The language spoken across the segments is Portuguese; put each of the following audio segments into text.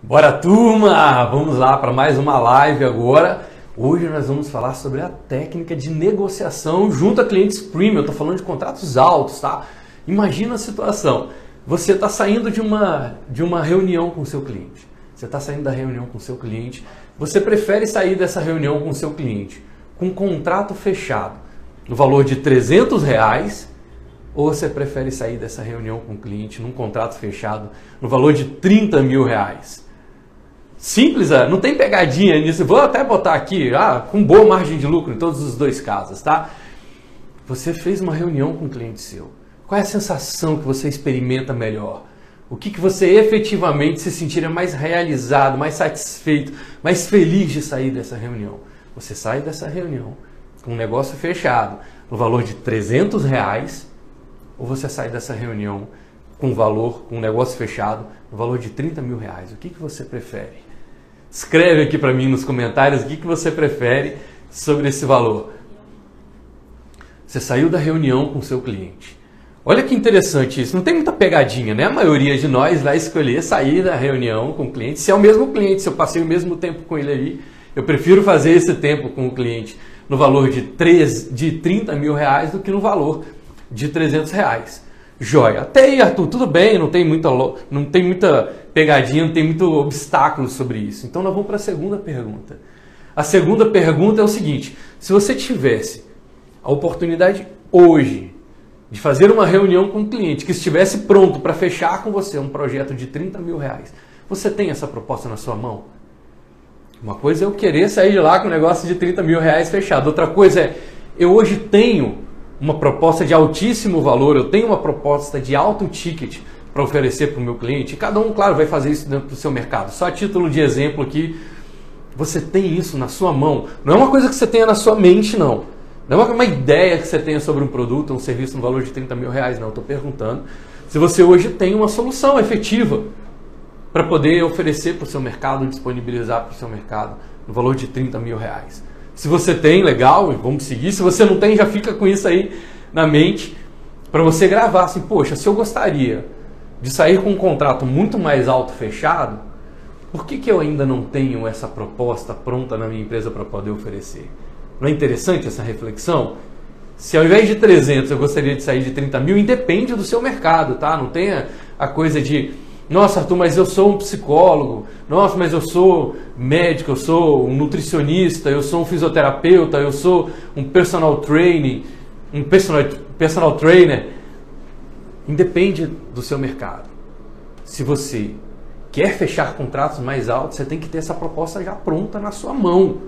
Bora, turma! Vamos lá para mais uma live agora. Hoje nós vamos falar sobre a técnica de negociação junto a clientes premium. Eu estou falando de contratos altos, tá? Imagina a situação. Você está saindo de uma reunião com o seu cliente. Você está saindo da reunião com o seu cliente. Você prefere sair dessa reunião com o seu cliente com um contrato fechado no valor de R$300, ou você prefere sair dessa reunião com o cliente num contrato fechado no valor de R$30 mil? Simples, não tem pegadinha nisso. Vou até botar aqui, com boa margem de lucro em todos os dois casos, tá? Você fez uma reunião com um cliente seu. Qual é a sensação que você experimenta melhor? O que você efetivamente se sentiria mais realizado, mais satisfeito, mais feliz de sair dessa reunião? Você sai dessa reunião com um negócio fechado no valor de R$300, ou você sai dessa reunião com um negócio fechado no valor de R$30 mil? O que você prefere? Escreve aqui para mim nos comentários o que você prefere sobre esse valor. Você saiu da reunião com o seu cliente. Olha que interessante isso, não tem muita pegadinha, né? A maioria de nós vai escolher sair da reunião com o cliente. Se é o mesmo cliente, se eu passei o mesmo tempo com ele ali, eu prefiro fazer esse tempo com o cliente no valor de R$30 mil do que no valor de R$300. Joia. Até aí, Arthur, tudo bem, não tem muita pegadinha, não tem muito obstáculo sobre isso. Então nós vamos para a segunda pergunta. A segunda pergunta é o seguinte: se você tivesse a oportunidade hoje de fazer uma reunião com um cliente que estivesse pronto para fechar com você um projeto de R$30 mil, você tem essa proposta na sua mão? Uma coisa é eu querer sair de lá com um negócio de R$30 mil fechado. Outra coisa é, eu hoje tenho uma proposta de altíssimo valor, eu tenho uma proposta de alto ticket para oferecer para o meu cliente. Cada um, claro, vai fazer isso dentro do seu mercado. Só a título de exemplo aqui, você tem isso na sua mão. Não é uma coisa que você tenha na sua mente, não. Não é uma ideia que você tenha sobre um produto, um serviço no valor de R$30 mil, não. Eu estou perguntando se você hoje tem uma solução efetiva para poder oferecer para o seu mercado, disponibilizar para o seu mercado no valor de R$30 mil. Se você tem, legal, vamos seguir. Se você não tem, já fica com isso aí na mente para você gravar assim: poxa, se eu gostaria de sair com um contrato muito mais alto fechado, por que eu ainda não tenho essa proposta pronta na minha empresa para poder oferecer? Não é interessante essa reflexão? Se ao invés de 300 eu gostaria de sair de 30 mil, independe do seu mercado, tá? Não tem a coisa de: nossa, Arthur, mas eu sou um psicólogo, nossa, mas eu sou médico, eu sou um nutricionista, eu sou um fisioterapeuta, eu sou um personal trainer. Independe do seu mercado. Se você quer fechar contratos mais altos, você tem que ter essa proposta já pronta na sua mão,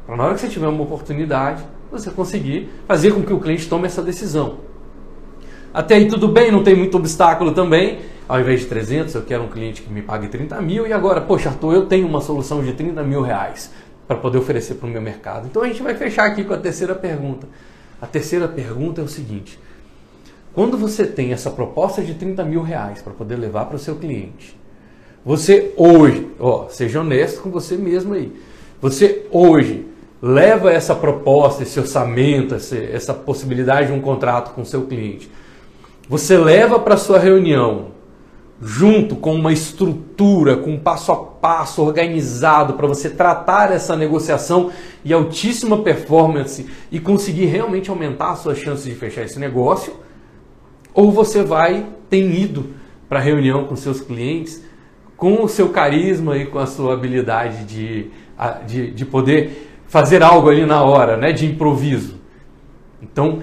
para na hora que você tiver uma oportunidade, você conseguir fazer com que o cliente tome essa decisão. Até aí tudo bem, não tem muito obstáculo também. Ao invés de 300, eu quero um cliente que me pague 30 mil, e agora, poxa, Arthur, eu tenho uma solução de R$30 mil para poder oferecer para o meu mercado. Então a gente vai fechar aqui com a terceira pergunta. A terceira pergunta é o seguinte: quando você tem essa proposta de R$30 mil para poder levar para o seu cliente, você hoje, seja honesto com você mesmo aí, você hoje leva essa proposta, esse orçamento, essa possibilidade de um contrato com o seu cliente, você leva para a sua reunião junto com uma estrutura, com um passo a passo organizado para você tratar essa negociação e altíssima performance e conseguir realmente aumentar as suas chances de fechar esse negócio? Ou você tem ido para a reunião com seus clientes com o seu carisma e com a sua habilidade de poder fazer algo ali na hora, né, de improviso? Então,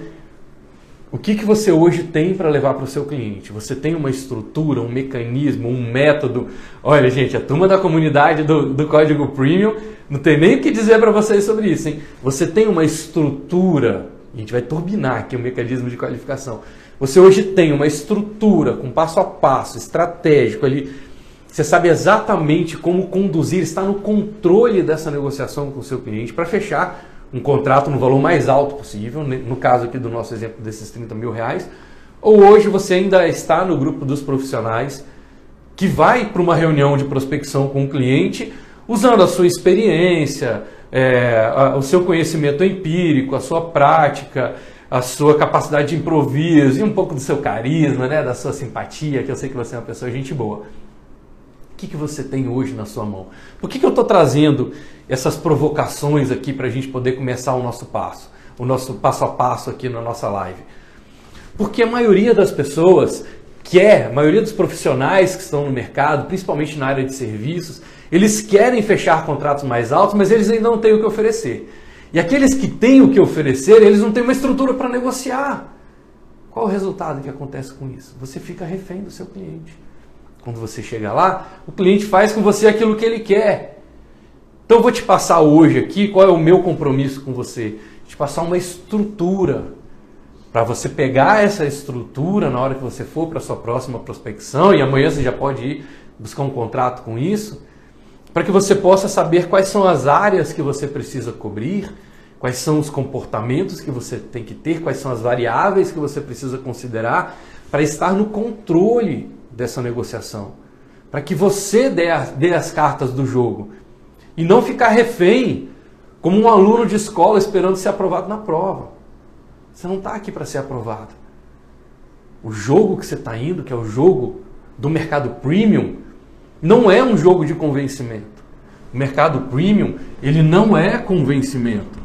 o que você hoje tem para levar para o seu cliente? Você tem uma estrutura, um mecanismo, um método? Olha, gente, a turma da comunidade do Código Premium não tem nem o que dizer para vocês sobre isso, hein? Você tem uma estrutura, a gente vai turbinar aqui o mecanismo de qualificação. Você hoje tem uma estrutura com passo a passo, estratégico ali. Você sabe exatamente como conduzir, está no controle dessa negociação com o seu cliente para fechar um contrato no valor mais alto possível, no caso aqui do nosso exemplo desses R$30 mil, ou hoje você ainda está no grupo dos profissionais que vai para uma reunião de prospecção com o cliente usando a sua experiência, o seu conhecimento empírico, a sua prática, a sua capacidade de improviso e um pouco do seu carisma, né, da sua simpatia, que eu sei que você é uma pessoa gente boa. que você tem hoje na sua mão? Por que eu estou trazendo essas provocações aqui para a gente poder começar o nosso passo a passo aqui na nossa live? Porque a maioria das pessoas a maioria dos profissionais que estão no mercado, principalmente na área de serviços, eles querem fechar contratos mais altos, mas eles ainda não têm o que oferecer. E aqueles que têm o que oferecer, eles não têm uma estrutura para negociar. Qual o resultado que acontece com isso? Você fica refém do seu cliente. Quando você chega lá, o cliente faz com você aquilo que ele quer. Então eu vou te passar hoje aqui qual é o meu compromisso com você. Te passar uma estrutura para você pegar essa estrutura na hora que você for para a sua próxima prospecção, e amanhã você já pode ir buscar um contrato com isso, para que você possa saber quais são as áreas que você precisa cobrir, quais são os comportamentos que você tem que ter, quais são as variáveis que você precisa considerar para estar no controle dessa negociação, para que você dê as cartas do jogo e não ficar refém como um aluno de escola esperando ser aprovado na prova. Você não está aqui para ser aprovado. O jogo que você está indo, que é o jogo do mercado premium, não é um jogo de convencimento. O mercado premium, ele não é convencimento.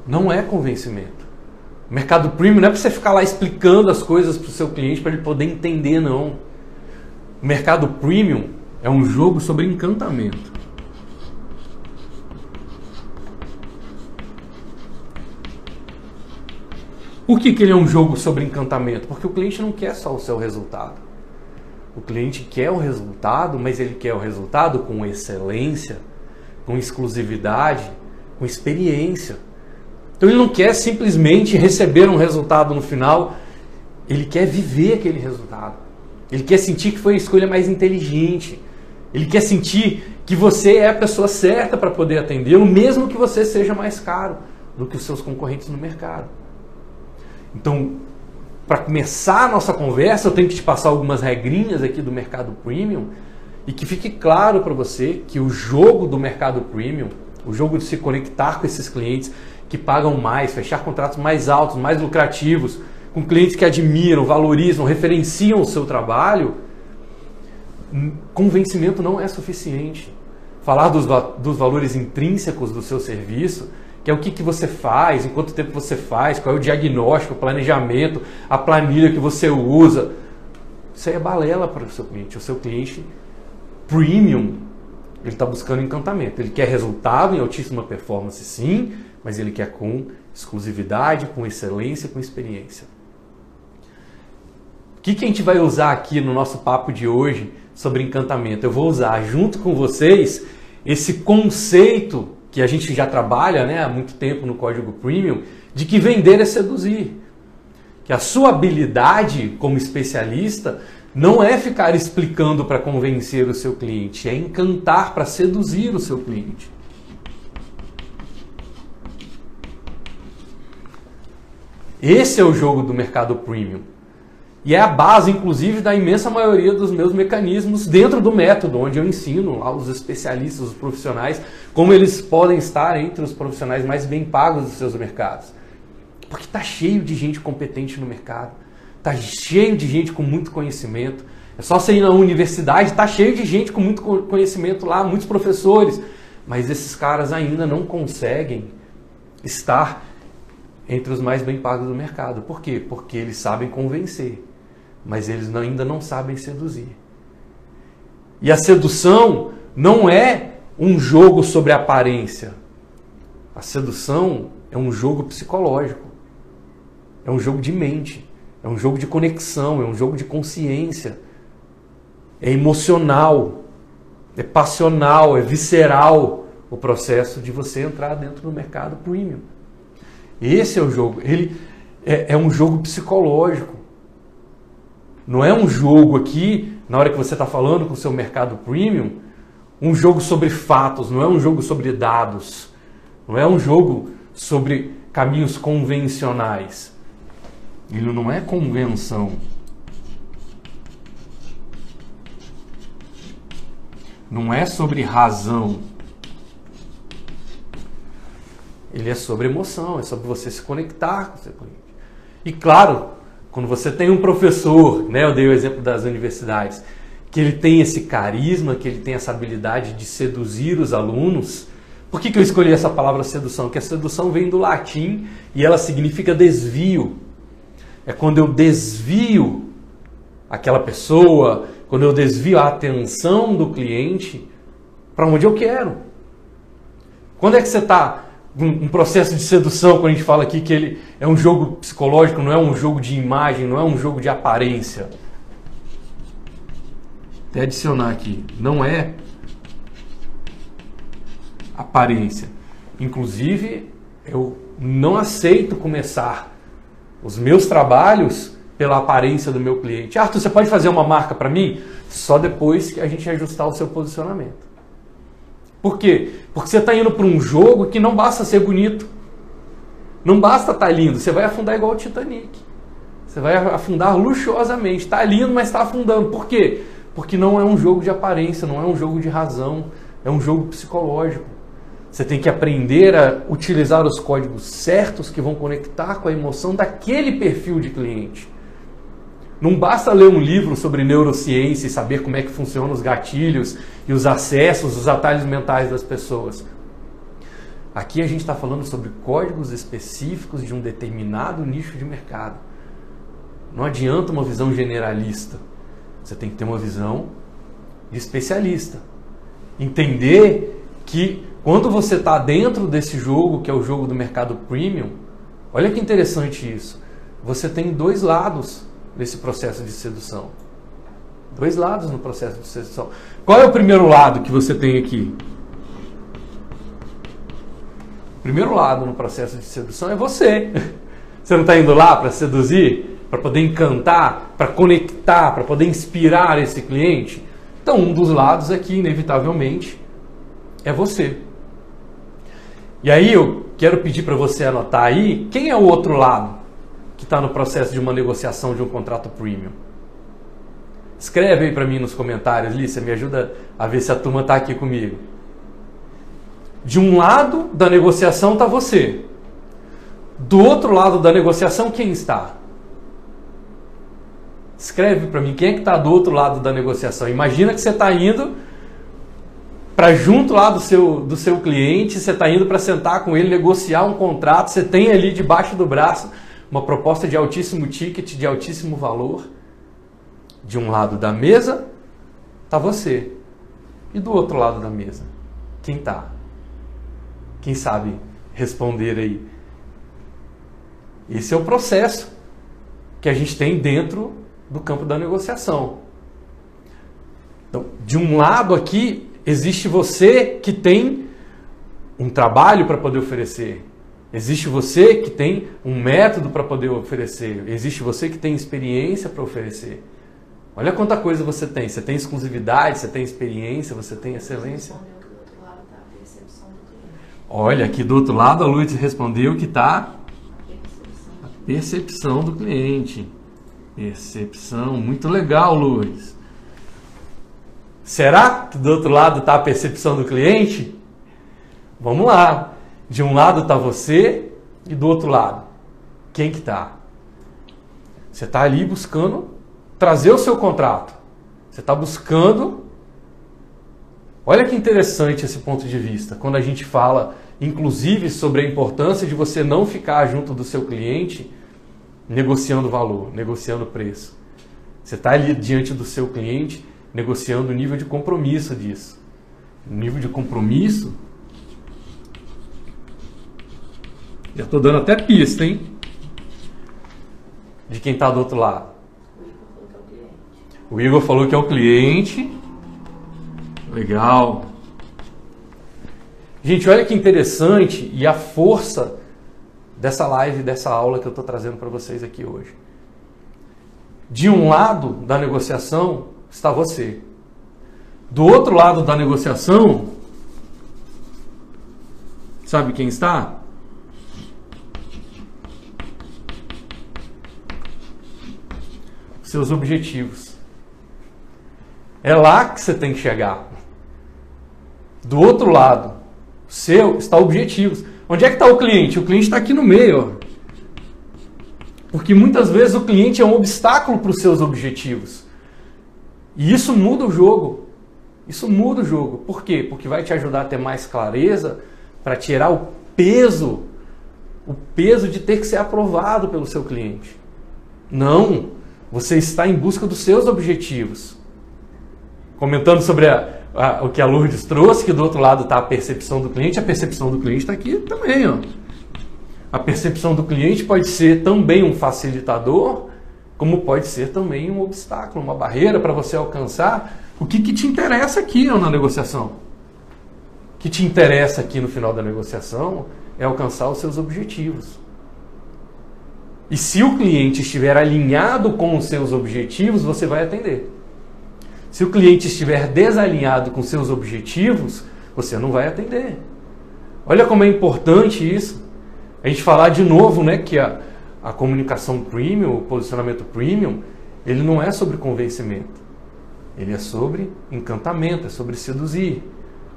Não é convencimento. O mercado premium não é para você ficar lá explicando as coisas para o seu cliente para ele poder entender, não. O mercado premium é um jogo sobre encantamento. Por que ele é um jogo sobre encantamento? Porque o cliente não quer só o seu resultado. O cliente quer o resultado, mas ele quer o resultado com excelência, com exclusividade, com experiência. Então ele não quer simplesmente receber um resultado no final, ele quer viver aquele resultado. Ele quer sentir que foi a escolha mais inteligente. Ele quer sentir que você é a pessoa certa para poder atendê-lo, mesmo que você seja mais caro do que os seus concorrentes no mercado. Então, para começar a nossa conversa, eu tenho que te passar algumas regrinhas aqui do mercado premium e que fique claro para você que o jogo do mercado premium, o jogo de se conectar com esses clientes que pagam mais, fechar contratos mais altos, mais lucrativos, com clientes que admiram, valorizam, referenciam o seu trabalho, convencimento não é suficiente. Falar dos valores intrínsecos do seu serviço, que é o que você faz, em quanto tempo você faz, qual é o diagnóstico, o planejamento, a planilha que você usa. Isso aí é balela para o seu cliente. O seu cliente premium, ele está buscando encantamento. Ele quer resultado em altíssima performance, sim, mas ele quer com exclusividade, com excelência, com experiência. O que a gente vai usar aqui no nosso papo de hoje sobre encantamento? Eu vou usar junto com vocês esse conceito que a gente já trabalha, né, há muito tempo no Código Premium, de que vender é seduzir. Que a sua habilidade como especialista não é ficar explicando para convencer o seu cliente, é encantar para seduzir o seu cliente. Esse é o jogo do mercado premium. E é a base, inclusive, da imensa maioria dos meus mecanismos dentro do método, onde eu ensino aos especialistas, os profissionais, como eles podem estar entre os profissionais mais bem pagos dos seus mercados. Porque está cheio de gente competente no mercado, está cheio de gente com muito conhecimento. É só você ir na universidade, está cheio de gente com muito conhecimento lá, muitos professores. Mas esses caras ainda não conseguem estar entre os mais bem pagos do mercado. Por quê? Porque eles sabem convencer, mas eles ainda não sabem seduzir. E a sedução não é um jogo sobre aparência. A sedução é um jogo psicológico. É um jogo de mente. É um jogo de conexão. É um jogo de consciência. É emocional. É passional. É visceral o processo de você entrar dentro do mercado premium. Esse é o jogo. Ele é um jogo psicológico. Não é um jogo aqui, na hora que você está falando com o seu mercado premium, um jogo sobre fatos, não é um jogo sobre dados, não é um jogo sobre caminhos convencionais. Ele não é convenção. Não é sobre razão. Ele é sobre emoção, é sobre você se conectar com o seu cliente. E claro, quando você tem um professor, né, eu dei o exemplo das universidades, que ele tem esse carisma, que ele tem essa habilidade de seduzir os alunos. Por que eu escolhi essa palavra sedução? Porque a sedução vem do latim e ela significa desvio. É quando eu desvio aquela pessoa, quando eu desvio a atenção do cliente para onde eu quero. Quando é que você está um processo de sedução, quando a gente fala aqui que ele é um jogo psicológico, não é um jogo de imagem, não é um jogo de aparência? Até adicionar aqui, não é aparência. Inclusive, eu não aceito começar os meus trabalhos pela aparência do meu cliente. Arthur, você pode fazer uma marca para mim? Só depois que a gente ajustar o seu posicionamento. Por quê? Porque você está indo para um jogo que não basta ser bonito. Não basta estar lindo. Você vai afundar igual o Titanic. Você vai afundar luxuosamente. Está lindo, mas está afundando. Por quê? Porque não é um jogo de aparência, não é um jogo de razão. É um jogo psicológico. Você tem que aprender a utilizar os códigos certos que vão conectar com a emoção daquele perfil de cliente. Não basta ler um livro sobre neurociência e saber como é que funcionam os gatilhos e os acessos, os atalhos mentais das pessoas. Aqui a gente está falando sobre códigos específicos de um determinado nicho de mercado. Não adianta uma visão generalista. Você tem que ter uma visão de especialista. Entender que quando você está dentro desse jogo, que é o jogo do mercado premium, olha que interessante isso. Você tem dois lados nesse processo de sedução. Dois lados no processo de sedução. Qual é o primeiro lado que você tem aqui? O primeiro lado no processo de sedução é você. Você não está indo lá para seduzir, para poder encantar, para conectar, para poder inspirar esse cliente? Então, um dos lados aqui, inevitavelmente, é você. E aí eu quero pedir para você anotar aí, quem é o outro lado que está no processo de uma negociação de um contrato premium? Escreve aí para mim nos comentários, Lícia, me ajuda a ver se a turma está aqui comigo. De um lado da negociação está você. Do outro lado da negociação, quem está? Escreve para mim, quem é que está do outro lado da negociação? Imagina que você está indo para junto lá do seu cliente, você está indo para sentar com ele, negociar um contrato, você tem ali debaixo do braço uma proposta de altíssimo ticket, de altíssimo valor. De um lado da mesa está você. E do outro lado da mesa, quem está? Quem sabe responder aí? Esse é o processo que a gente tem dentro do campo da negociação. Então, de um lado aqui, existe você que tem um trabalho para poder oferecer. Existe você que tem um método para poder oferecer. Existe você que tem experiência para oferecer. Olha quanta coisa você tem. Você tem exclusividade, você tem experiência, você tem excelência. Olha, aqui do outro lado a Luiz respondeu que está a percepção do cliente. Percepção, muito legal, Luiz. Será que do outro lado está a percepção do cliente? Vamos lá. De um lado está você e do outro lado, quem que está? Você está ali buscando trazer o seu contrato. Você está buscando... Olha que interessante esse ponto de vista. Quando a gente fala, inclusive, sobre a importância de você não ficar junto do seu cliente negociando valor, negociando preço. Você está ali diante do seu cliente negociando o nível de compromisso disso. O nível de compromisso... Já estou dando até pista, hein? De quem está do outro lado. O Igor falou que é o cliente. Legal. Gente, olha que interessante e a força dessa live, dessa aula que eu estou trazendo para vocês aqui hoje. De um lado da negociação está você. Do outro lado da negociação, sabe quem está? Seus objetivos. É lá que você tem que chegar. Do outro lado seu está objetivos. Onde é que está o cliente? O cliente está aqui no meio. Ó. Porque muitas vezes o cliente é um obstáculo para os seus objetivos. E isso muda o jogo. Isso muda o jogo. Por quê? Porque vai te ajudar a ter mais clareza para tirar o peso de ter que ser aprovado pelo seu cliente. Não, você está em busca dos seus objetivos. Comentando sobre o que a Lourdes trouxe, que do outro lado está a percepção do cliente está aqui também. Ó. A percepção do cliente pode ser também um facilitador, como pode ser também um obstáculo, uma barreira para você alcançar o que te interessa aqui na negociação. O que te interessa aqui no final da negociação é alcançar os seus objetivos. E se o cliente estiver alinhado com os seus objetivos, você vai atender. Se o cliente estiver desalinhado com seus objetivos, você não vai atender. Olha como é importante isso. A gente falar de novo, né, que a comunicação premium, o posicionamento premium, ele não é sobre convencimento. Ele é sobre encantamento, é sobre seduzir.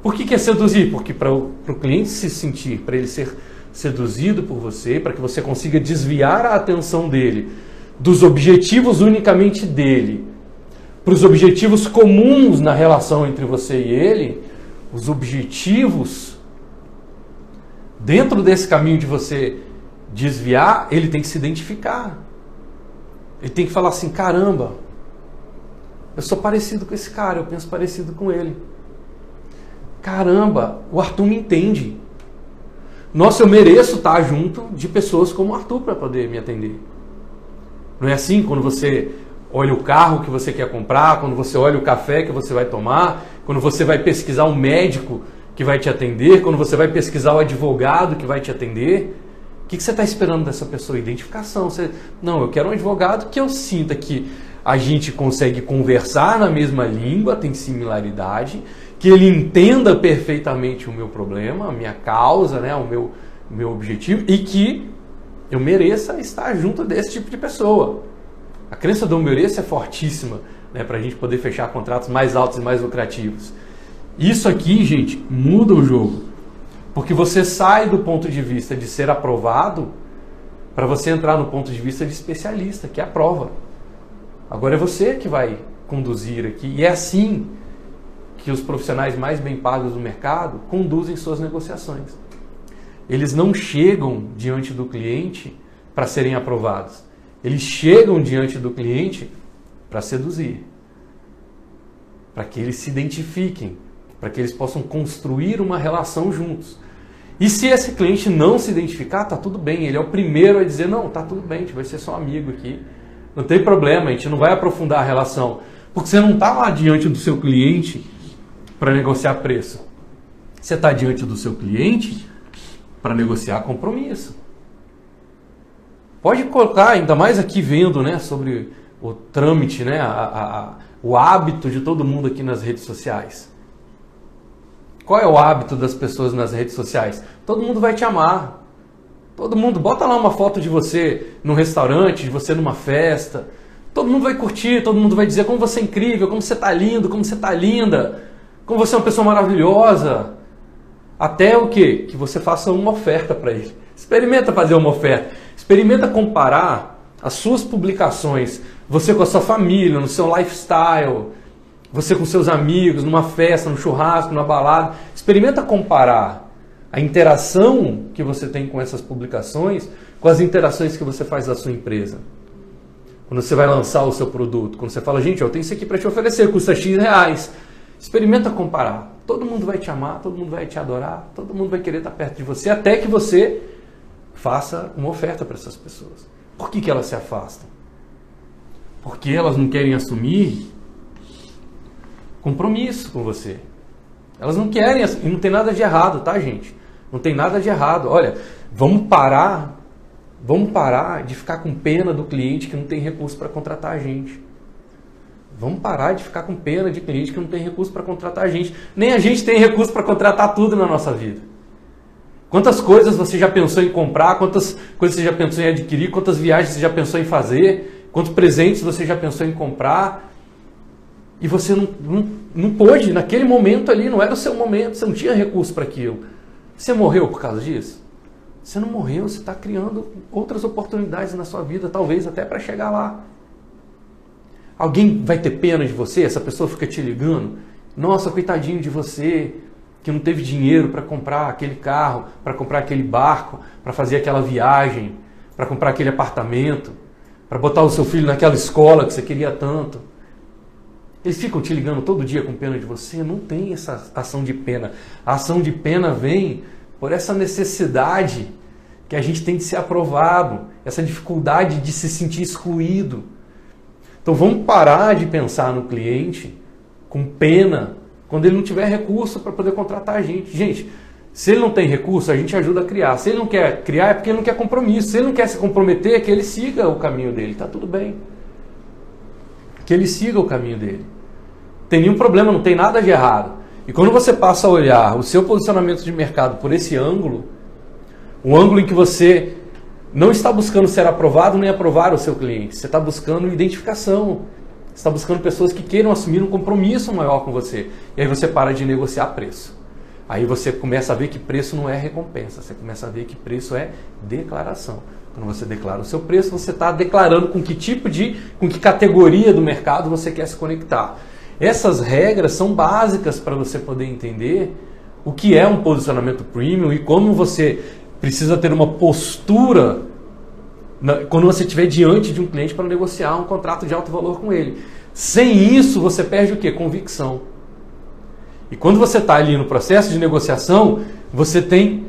Por que é seduzir? Porque para o cliente se sentir, para ele ser seduzido por você, para que você consiga desviar a atenção dele dos objetivos unicamente dele, para os objetivos comuns na relação entre você e ele, os objetivos, dentro desse caminho de você desviar, ele tem que se identificar. Ele tem que falar assim, caramba, eu sou parecido com esse cara, eu penso parecido com ele. Caramba, o Arthur me entende. Nossa, eu mereço estar junto de pessoas como o Arthur para poder me atender. Não é assim? Quando você olha o carro que você quer comprar, quando você olha o café que você vai tomar, quando você vai pesquisar um médico que vai te atender, quando você vai pesquisar o advogado que vai te atender, o que você está esperando dessa pessoa? Identificação. Não, eu quero um advogado que eu sinta que a gente consegue conversar na mesma língua, tem similaridade, que ele entenda perfeitamente o meu problema, a minha causa, né, o meu objetivo, e que eu mereça estar junto desse tipo de pessoa. A crença do eu mereço é fortíssima, né, para a gente poder fechar contratos mais altos e mais lucrativos. Isso aqui, gente, muda o jogo. Porque você sai do ponto de vista de ser aprovado para você entrar no ponto de vista de especialista, que é a prova. Agora é você que vai conduzir aqui. E é assim que os profissionais mais bem pagos do mercado conduzem suas negociações. Eles não chegam diante do cliente para serem aprovados. Eles chegam diante do cliente para seduzir. Para que eles se identifiquem. Para que eles possam construir uma relação juntos. E se esse cliente não se identificar, tá tudo bem. Ele é o primeiro a dizer, não, tá tudo bem, a gente vai ser só amigo aqui. Não tem problema, a gente não vai aprofundar a relação. Porque você não está lá diante do seu cliente para negociar preço. Você está diante do seu cliente para negociar compromisso. Pode colocar, ainda mais aqui vendo, né, sobre o trâmite, né, o hábito de todo mundo aqui nas redes sociais. Qual é o hábito das pessoas nas redes sociais? Todo mundo vai te amar. Todo mundo, bota lá uma foto de você num restaurante, de você numa festa. Todo mundo vai curtir, todo mundo vai dizer como você é incrível, como você está lindo, como você está linda, como você é uma pessoa maravilhosa. Até o quê? Que você faça uma oferta para ele. Experimenta fazer uma oferta. Experimenta comparar as suas publicações, você com a sua família, no seu lifestyle, você com seus amigos, numa festa, num churrasco, numa balada. Experimenta comparar a interação que você tem com essas publicações com as interações que você faz da sua empresa. Quando você vai lançar o seu produto, quando você fala, gente, eu tenho isso aqui para te oferecer, custa X reais. Experimenta comparar. Todo mundo vai te amar, todo mundo vai te adorar, todo mundo vai querer estar perto de você, até que você faça uma oferta para essas pessoas. Por que elas se afastam? Porque elas não querem assumir compromisso com você. Elas não querem, e não tem nada de errado, tá, gente? Não tem nada de errado. Olha, vamos parar de ficar com pena do cliente que não tem recurso para contratar a gente. Vamos parar de ficar com pena de cliente que não tem recurso para contratar a gente. Nem a gente tem recurso para contratar tudo na nossa vida. Quantas coisas você já pensou em comprar, quantas coisas você já pensou em adquirir, quantas viagens você já pensou em fazer, quantos presentes você já pensou em comprar, e você não pôde, naquele momento ali, não era o seu momento, você não tinha recurso para aquilo. Você morreu por causa disso? Você não morreu, você está criando outras oportunidades na sua vida, talvez até para chegar lá. Alguém vai ter pena de você? Essa pessoa fica te ligando? Nossa, coitadinho de você, que não teve dinheiro para comprar aquele carro, para comprar aquele barco, para fazer aquela viagem, para comprar aquele apartamento, para botar o seu filho naquela escola que você queria tanto. Eles ficam te ligando todo dia com pena de você? Não tem essa ação de pena. A ação de pena vem por essa necessidade que a gente tem de ser aprovado, essa dificuldade de se sentir excluído. Então vamos parar de pensar no cliente com pena quando ele não tiver recurso para poder contratar a gente. Gente, se ele não tem recurso, a gente ajuda a criar. Se ele não quer criar, é porque ele não quer compromisso. Se ele não quer se comprometer, é que ele siga o caminho dele. Tá tudo bem. Que ele siga o caminho dele. Não tem nenhum problema, não tem nada de errado. E quando você passa a olhar o seu posicionamento de mercado por esse ângulo, um ângulo em que você não está buscando ser aprovado nem aprovar o seu cliente. Você está buscando identificação. Você está buscando pessoas que queiram assumir um compromisso maior com você. E aí você para de negociar preço. Aí você começa a ver que preço não é recompensa. Você começa a ver que preço é declaração. Quando você declara o seu preço, você está declarando com que categoria do mercado você quer se conectar. Essas regras são básicas para você poder entender o que é um posicionamento premium e como você precisa ter uma postura quando você estiver diante de um cliente para negociar um contrato de alto valor com ele. Sem isso, você perde o quê? Convicção. E quando você está ali no processo de negociação, você tem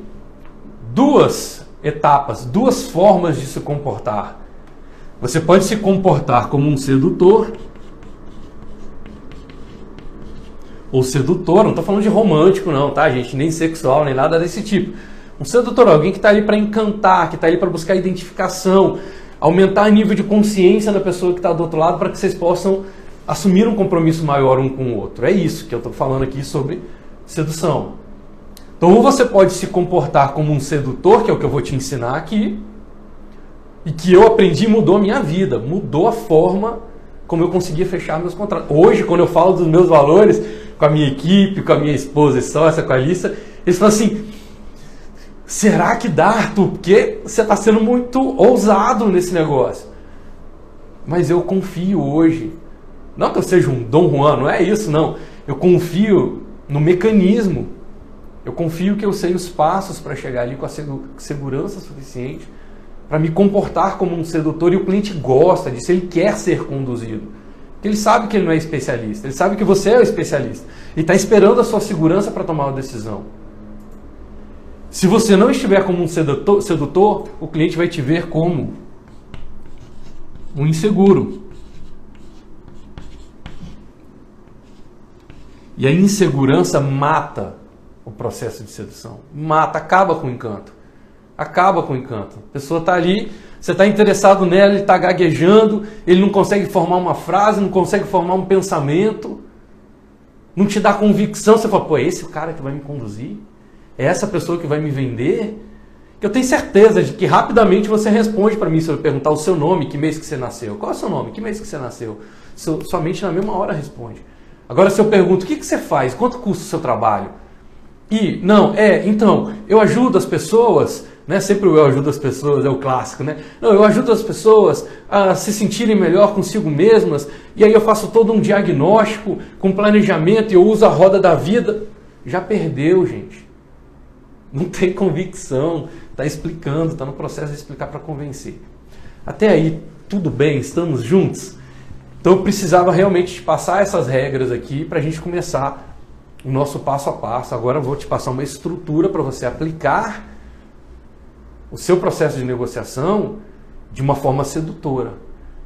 duas etapas, duas formas de se comportar. Você pode se comportar como um sedutor ou sedutor, não estou falando de romântico não, tá gente? Nem sexual, nem nada desse tipo. Um sedutor, alguém que está ali para encantar, que está ali para buscar identificação, aumentar o nível de consciência da pessoa que está do outro lado para que vocês possam assumir um compromisso maior um com o outro. É isso que eu estou falando aqui sobre sedução. Então, ou você pode se comportar como um sedutor, que é o que eu vou te ensinar aqui, e que eu aprendi e mudou a minha vida, mudou a forma como eu conseguia fechar meus contratos. Hoje, quando eu falo dos meus valores com a minha equipe, com a minha esposa e sócia, com a Alissa, eles falam assim: será que dá, Arthur? Porque você está sendo muito ousado nesse negócio. Mas eu confio hoje. Não que eu seja um Dom Juan, não é isso, não. Eu confio no mecanismo. Eu confio que eu sei os passos para chegar ali com a segurança suficiente para me comportar como um sedutor, e o cliente gosta disso, ele quer ser conduzido. Porque ele sabe que ele não é especialista, ele sabe que você é o especialista. E está esperando a sua segurança para tomar uma decisão. Se você não estiver como um sedutor, o cliente vai te ver como um inseguro. E a insegurança mata o processo de sedução. Mata, acaba com o encanto. Acaba com o encanto. A pessoa está ali, você está interessado nela, ele está gaguejando, ele não consegue formar uma frase, não consegue formar um pensamento, não te dá convicção. Você fala, pô, é esse o cara que vai me conduzir? É essa pessoa que vai me vender? Eu tenho certeza de que rapidamente você responde para mim se eu perguntar o seu nome, que mês que você nasceu. Qual é o seu nome? Que mês que você nasceu? Sua mente na mesma hora responde. Agora, se eu pergunto, o que você faz? Quanto custa o seu trabalho? Então, eu ajudo as pessoas, né? Sempre eu ajudo as pessoas, é o clássico, né? Não, eu ajudo as pessoas a se sentirem melhor consigo mesmas, e aí eu faço todo um diagnóstico com planejamento e eu uso a roda da vida. Já perdeu, gente. Não tem convicção, está explicando, está no processo de explicar para convencer. Até aí, tudo bem, estamos juntos? Então eu precisava realmente te passar essas regras aqui para a gente começar o nosso passo a passo. Agora eu vou te passar uma estrutura para você aplicar o seu processo de negociação de uma forma sedutora,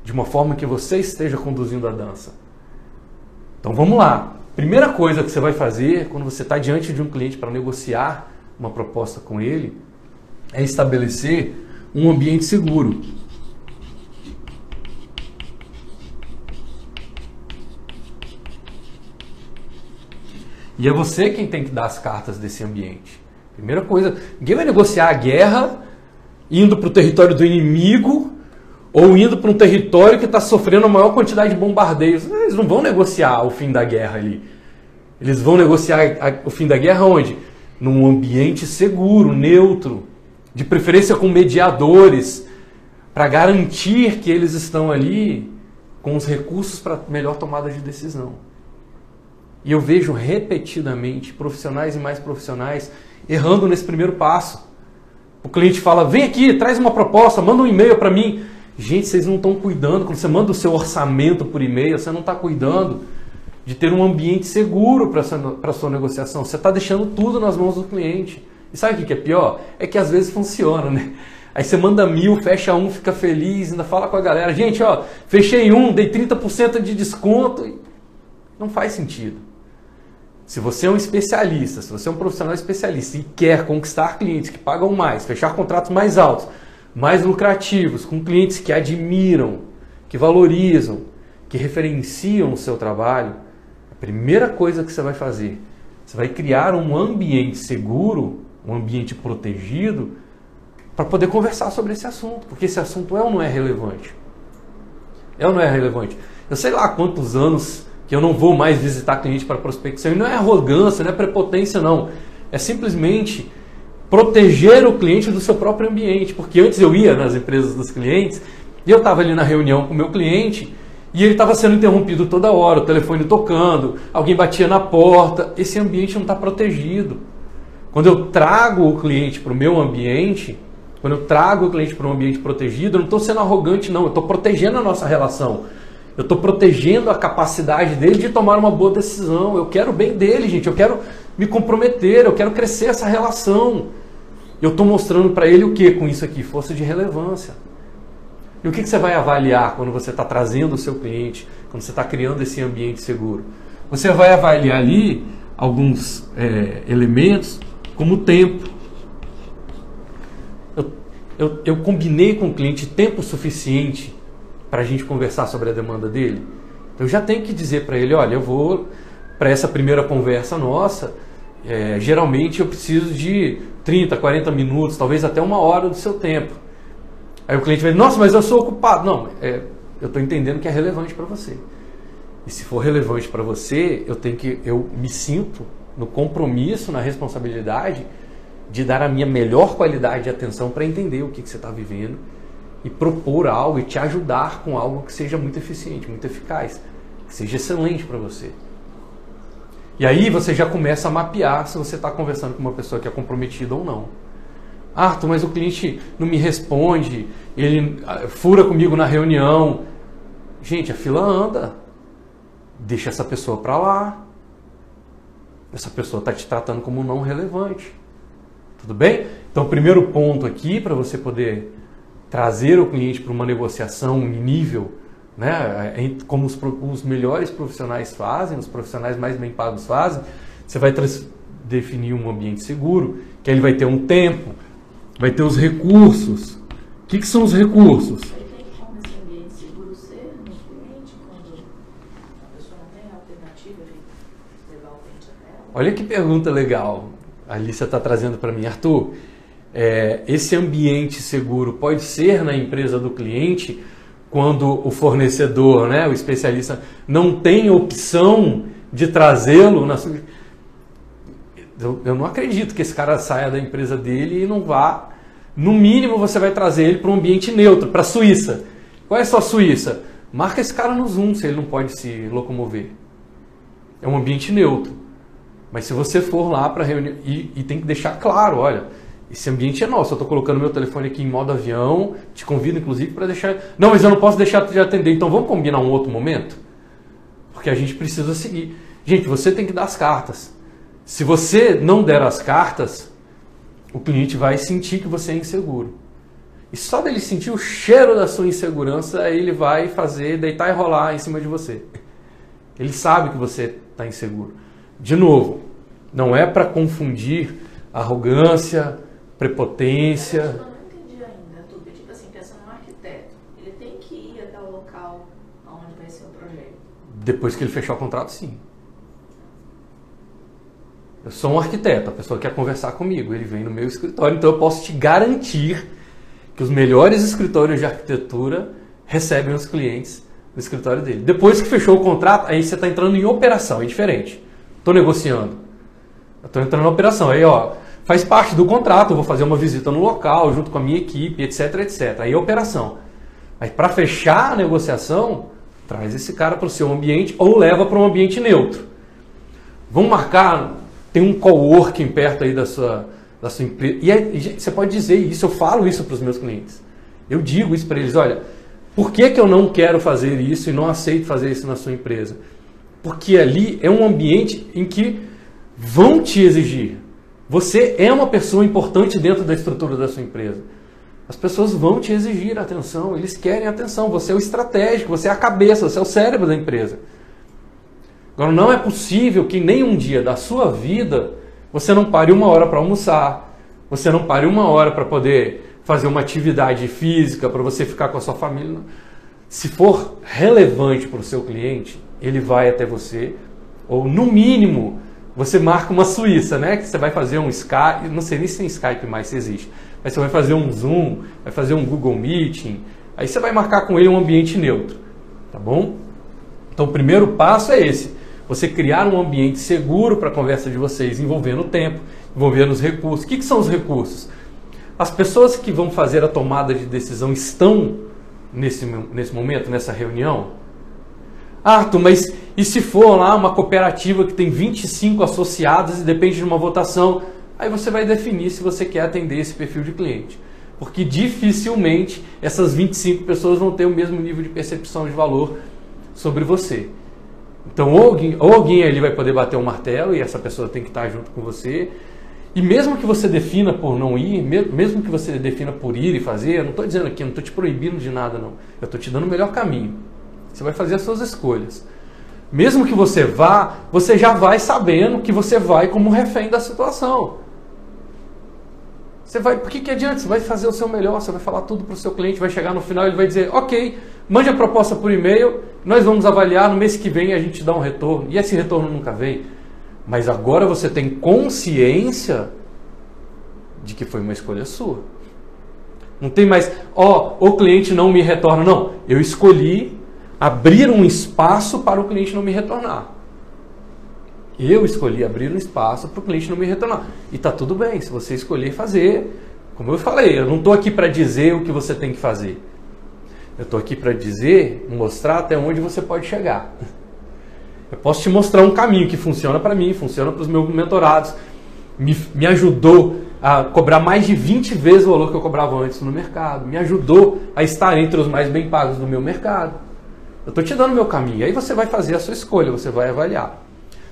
de uma forma que você esteja conduzindo a dança. Então vamos lá. Primeira coisa que você vai fazer quando você está diante de um cliente para negociar uma proposta com ele é estabelecer um ambiente seguro. E é você quem tem que dar as cartas desse ambiente. Primeira coisa, ninguém vai negociar a guerra indo para o território do inimigo ou indo para um território que está sofrendo a maior quantidade de bombardeios. Eles não vão negociar o fim da guerra ali. Eles vão negociar o fim da guerra onde? Num ambiente seguro, neutro, de preferência com mediadores, para garantir que eles estão ali com os recursos para melhor tomada de decisão. E eu vejo repetidamente profissionais e mais profissionais errando nesse primeiro passo. O cliente fala, vem aqui, traz uma proposta, manda um e-mail para mim. Gente, vocês não estão cuidando, quando você manda o seu orçamento por e-mail, você não está cuidando de ter um ambiente seguro para a sua negociação. Você está deixando tudo nas mãos do cliente. E sabe o que é pior? É que às vezes funciona, né? Aí você manda 1.000, fecha um, fica feliz, ainda fala com a galera. Gente, ó, fechei um, dei 30% de desconto. Não faz sentido. Se você é um especialista, se você é um profissional especialista e quer conquistar clientes que pagam mais, fechar contratos mais altos, mais lucrativos, com clientes que admiram, que valorizam, que referenciam o seu trabalho, a primeira coisa que você vai fazer, você vai criar um ambiente seguro, um ambiente protegido, para poder conversar sobre esse assunto, porque esse assunto é ou não é relevante? É ou não é relevante? Eu sei lá quantos anos que eu não vou mais visitar cliente para prospecção, e não é arrogância, não é prepotência, não. É simplesmente proteger o cliente do seu próprio ambiente, porque antes eu ia nas empresas dos clientes, e eu estava ali na reunião com o meu cliente, e ele estava sendo interrompido toda hora, o telefone tocando, alguém batia na porta, esse ambiente não está protegido. Quando eu trago o cliente para o meu ambiente, quando eu trago o cliente para um ambiente protegido, eu não estou sendo arrogante, não. Eu estou protegendo a nossa relação. Eu estou protegendo a capacidade dele de tomar uma boa decisão. Eu quero o bem dele, gente. Eu quero me comprometer, eu quero crescer essa relação. Eu estou mostrando para ele o que com isso aqui? Força de relevância. E o que você vai avaliar quando você está trazendo o seu cliente, quando você está criando esse ambiente seguro? Você vai avaliar ali alguns elementos, como o tempo. Eu combinei com o cliente tempo suficiente para a gente conversar sobre a demanda dele. Eu já tenho que dizer para ele, olha, eu vou para essa primeira conversa nossa, geralmente eu preciso de 30, 40 minutos, talvez até 1 hora do seu tempo. Aí o cliente vai dizer, nossa, mas eu sou ocupado. Não, eu estou entendendo que é relevante para você. E se for relevante para você, eu me sinto no compromisso, na responsabilidade de dar a minha melhor qualidade de atenção para entender o que você está vivendo e propor algo e te ajudar com algo que seja muito eficiente, muito eficaz, que seja excelente para você. E aí você já começa a mapear se você está conversando com uma pessoa que é comprometida ou não. Arthur, mas o cliente não me responde, ele fura comigo na reunião. Gente, a fila anda. Deixa essa pessoa para lá. Essa pessoa está te tratando como não relevante. Tudo bem? Então, o primeiro ponto aqui, para você poder trazer o cliente para uma negociação em nível, né, como os melhores profissionais fazem, os profissionais mais bem pagos fazem, você vai definir um ambiente seguro, que ele vai ter um tempo, vai ter os recursos. O que são os recursos? Tem como esse ambiente seguro ser no cliente quando a pessoa não tem alternativa de levar o cliente até ela? Olha que pergunta legal. A Alicia está trazendo para mim, Arthur. Esse ambiente seguro pode ser na empresa do cliente quando o fornecedor, né, o especialista, não tem opção de trazê-lo na sua... Eu não acredito que esse cara saia da empresa dele e não vá. No mínimo você vai trazer ele para um ambiente neutro, para a Suíça. Qual é a sua Suíça? Marca esse cara no Zoom se ele não pode se locomover. É um ambiente neutro. Mas se você for lá para reunião, e tem que deixar claro, olha, esse ambiente é nosso, eu estou colocando meu telefone aqui em modo avião, te convido inclusive para deixar... Não, mas eu não posso deixar de atender, então vamos combinar um outro momento? Porque a gente precisa seguir. Gente, você tem que dar as cartas. Se você não der as cartas, o cliente vai sentir que você é inseguro. E só dele sentir o cheiro da sua insegurança, ele vai deitar e rolar em cima de você. Ele sabe que você está inseguro. De novo, não é para confundir arrogância, prepotência. Eu não entendi ainda, Arthur. Tipo assim, pensando no arquiteto, ele tem que ir até o local onde vai ser o projeto. Depois que ele fechar o contrato, sim. Eu sou um arquiteto, a pessoa quer conversar comigo, ele vem no meu escritório, então eu posso te garantir que os melhores escritórios de arquitetura recebem os clientes no escritório dele. Depois que fechou o contrato, aí você está entrando em operação, é diferente. Estou negociando. Eu estou entrando na operação. Aí, ó, faz parte do contrato, eu vou fazer uma visita no local, junto com a minha equipe, etc, etc. Aí é operação. Aí para fechar a negociação, traz esse cara para o seu ambiente ou leva para um ambiente neutro. Vamos marcar, tem um coworking perto aí da sua empresa. E aí, você pode dizer isso, eu falo isso para os meus clientes. Eu digo isso para eles, olha, por que eu não quero fazer isso e não aceito fazer isso na sua empresa? Porque ali é um ambiente em que vão te exigir. Você é uma pessoa importante dentro da estrutura da sua empresa. As pessoas vão te exigir atenção, eles querem atenção. Você é o estratégico, você é a cabeça, você é o cérebro da empresa. Agora, não é possível que nem um dia da sua vida você não pare 1 hora para almoçar, você não pare 1 hora para poder fazer uma atividade física, para você ficar com a sua família. Se for relevante para o seu cliente, ele vai até você, ou no mínimo, você marca uma Suíça, né? Que você vai fazer um Skype, não sei nem se tem Skype mais, se existe, mas você vai fazer um Zoom, vai fazer um Google Meeting, aí você vai marcar com ele um ambiente neutro, tá bom? Então o primeiro passo é esse, você criar um ambiente seguro para a conversa de vocês, envolvendo o tempo, envolvendo os recursos. O que são os recursos? As pessoas que vão fazer a tomada de decisão estão nesse momento, nessa reunião? Arthur, mas e se for lá uma cooperativa que tem 25 associados e depende de uma votação? Aí você vai definir se você quer atender esse perfil de cliente. Porque dificilmente essas 25 pessoas vão ter o mesmo nível de percepção de valor sobre você. Então, ou alguém ali vai poder bater um martelo e essa pessoa tem que estar junto com você. E mesmo que você defina por não ir, mesmo que você defina por ir e fazer, eu não estou dizendo aqui, eu não estou te proibindo de nada, não. Eu estou te dando o melhor caminho. Você vai fazer as suas escolhas. Mesmo que você vá, você já vai sabendo que você vai como refém da situação. Você vai, por que adianta? Você vai fazer o seu melhor, você vai falar tudo para o seu cliente, vai chegar no final e ele vai dizer, ok, mande a proposta por e-mail, nós vamos avaliar, no mês que vem a gente dá um retorno. E esse retorno nunca vem. Mas agora você tem consciência de que foi uma escolha sua. Não tem mais, o cliente não me retorna. Não, eu escolhi abrir um espaço para o cliente não me retornar. Eu escolhi abrir um espaço para o cliente não me retornar. E está tudo bem, se você escolher fazer, como eu falei, eu não estou aqui para dizer o que você tem que fazer. Eu estou aqui para dizer, mostrar até onde você pode chegar. Eu posso te mostrar um caminho que funciona para mim, funciona para os meus mentorados. Me ajudou a cobrar mais de 20 vezes o valor que eu cobrava antes no mercado. Me ajudou a estar entre os mais bem pagos do meu mercado. Eu estou te dando o meu caminho. Aí você vai fazer a sua escolha, você vai avaliar.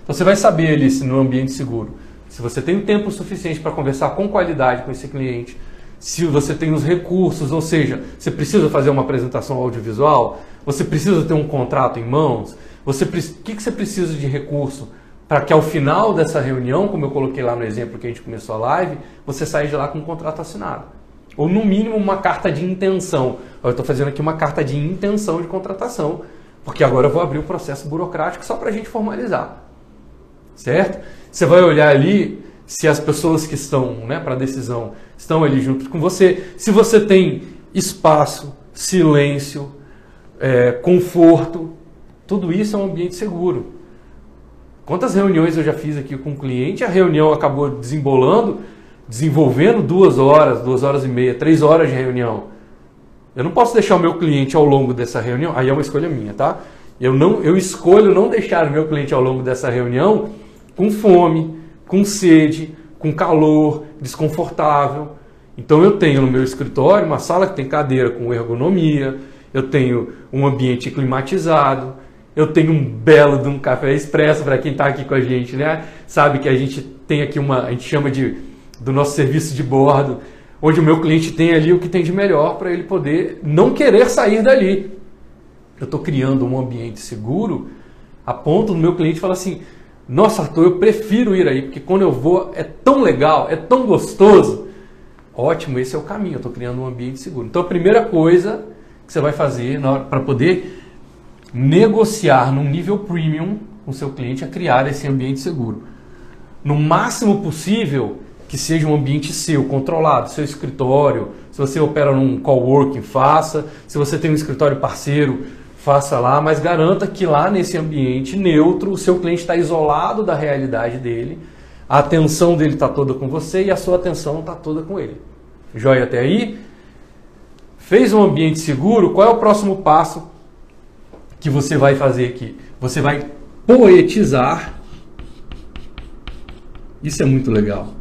Então você vai saber ali se no ambiente seguro, se você tem o tempo suficiente para conversar com qualidade com esse cliente, se você tem os recursos, ou seja, você precisa fazer uma apresentação audiovisual, você precisa ter um contrato em mãos, o que você precisa de recurso para que ao final dessa reunião, como eu coloquei lá no exemplo que a gente começou a live, você saia de lá com um contrato assinado. Ou no mínimo uma carta de intenção. Eu estou fazendo aqui uma carta de intenção de contratação, porque agora eu vou abrir um processo burocrático só para a gente formalizar. Certo? Você vai olhar ali se as pessoas que estão para a decisão estão ali junto com você, se você tem espaço, silêncio, conforto, tudo isso é um ambiente seguro. Quantas reuniões eu já fiz aqui com o cliente, a reunião acabou desenvolvendo 2 horas, 2 horas e meia, 3 horas de reunião. Eu não posso deixar o meu cliente ao longo dessa reunião, aí é uma escolha minha, tá? Eu escolho não deixar o meu cliente ao longo dessa reunião com fome, com sede, com calor, desconfortável. Então eu tenho no meu escritório uma sala que tem cadeira com ergonomia, eu tenho um ambiente climatizado, eu tenho um belo de um café expresso para quem está aqui com a gente, né? Sabe que a gente tem aqui a gente chama do nosso serviço de bordo, onde o meu cliente tem ali o que tem de melhor para ele poder não querer sair dali. Eu estou criando um ambiente seguro a ponto do meu cliente falar assim, nossa, Arthur, eu prefiro ir aí, porque quando eu vou é tão legal, é tão gostoso. Ótimo, esse é o caminho, eu estou criando um ambiente seguro. Então a primeira coisa que você vai fazer para poder negociar num nível premium com o seu cliente é criar esse ambiente seguro. No máximo possível que seja um ambiente seu, controlado, seu escritório. Se você opera num coworking, faça. Se você tem um escritório parceiro, faça lá, mas garanta que lá nesse ambiente neutro o seu cliente está isolado da realidade dele. A atenção dele está toda com você e a sua atenção está toda com ele. Joia até aí? Fez um ambiente seguro? Qual é o próximo passo que você vai fazer aqui? Você vai poetizar. Isso é muito legal.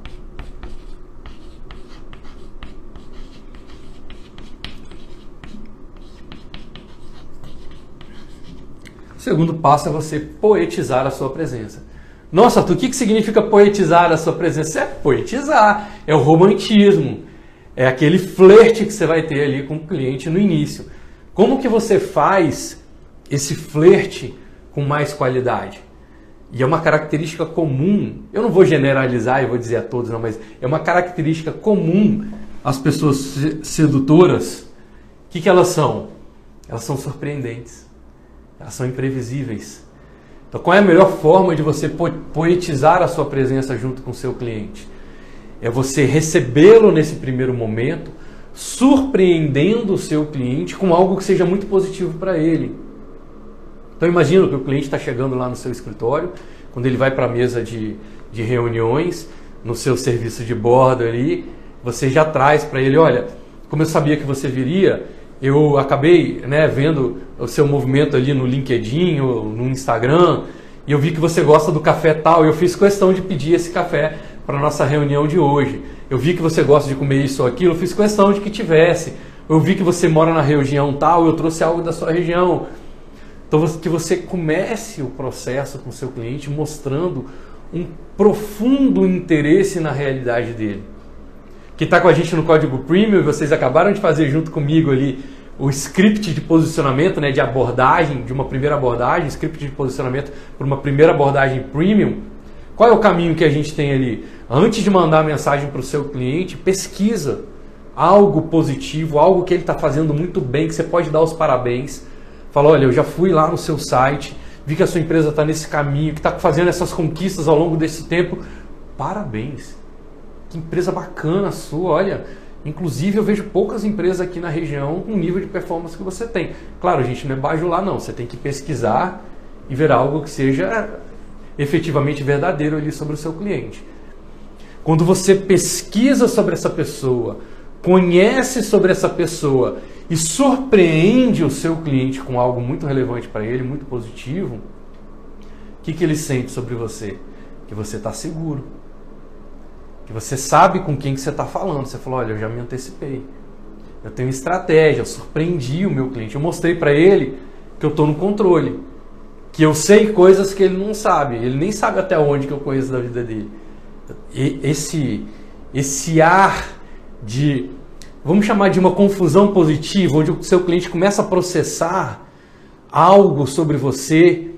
O segundo passo é você poetizar a sua presença. Nossa, Arthur, o que significa poetizar a sua presença? É poetizar, é o romantismo, é aquele flerte que você vai ter ali com o cliente no início. Como que você faz esse flerte com mais qualidade? E é uma característica comum, eu não vou generalizar e vou dizer a todos, não, mas é uma característica comum às pessoas sedutoras. O que elas são? Elas são surpreendentes, elas são imprevisíveis. Então, qual é a melhor forma de você poetizar a sua presença junto com o seu cliente? É você recebê-lo nesse primeiro momento, surpreendendo o seu cliente com algo que seja muito positivo para ele. Então, imagina que o cliente está chegando lá no seu escritório, quando ele vai para a mesa de reuniões, no seu serviço de bordo ali, você já traz para ele, olha, como eu sabia que você viria, eu acabei vendo o seu movimento ali no LinkedIn ou no Instagram e eu vi que você gosta do café tal e eu fiz questão de pedir esse café para a nossa reunião de hoje. Eu vi que você gosta de comer isso ou aquilo, eu fiz questão de que tivesse. Eu vi que você mora na região tal, eu trouxe algo da sua região. Então, que você comece o processo com o seu cliente mostrando um profundo interesse na realidade dele. Que está com a gente no Código Premium, vocês acabaram de fazer junto comigo ali o script de posicionamento, de abordagem, de uma primeira abordagem, script de posicionamento para uma primeira abordagem Premium. Qual é o caminho que a gente tem ali? Antes de mandar a mensagem para o seu cliente, pesquisa algo positivo, algo que ele está fazendo muito bem, que você pode dar os parabéns. Fala, olha, eu já fui lá no seu site, vi que a sua empresa está nesse caminho, que está fazendo essas conquistas ao longo desse tempo. Parabéns! Que empresa bacana a sua, olha. Inclusive eu vejo poucas empresas aqui na região com o nível de performance que você tem. Claro, gente, não é bajular não, você tem que pesquisar e ver algo que seja efetivamente verdadeiro ali sobre o seu cliente. Quando você pesquisa sobre essa pessoa, conhece sobre essa pessoa e surpreende o seu cliente com algo muito relevante para ele, muito positivo, o que ele sente sobre você? Que você está seguro. Que você sabe com quem que você está falando. Você falou, olha, eu já me antecipei. Eu tenho estratégia, eu surpreendi o meu cliente. Eu mostrei para ele que eu estou no controle. Que eu sei coisas que ele não sabe. Ele nem sabe até onde que eu conheço da vida dele. E esse ar de, vamos chamar de uma confusão positiva, onde o seu cliente começa a processar algo sobre você.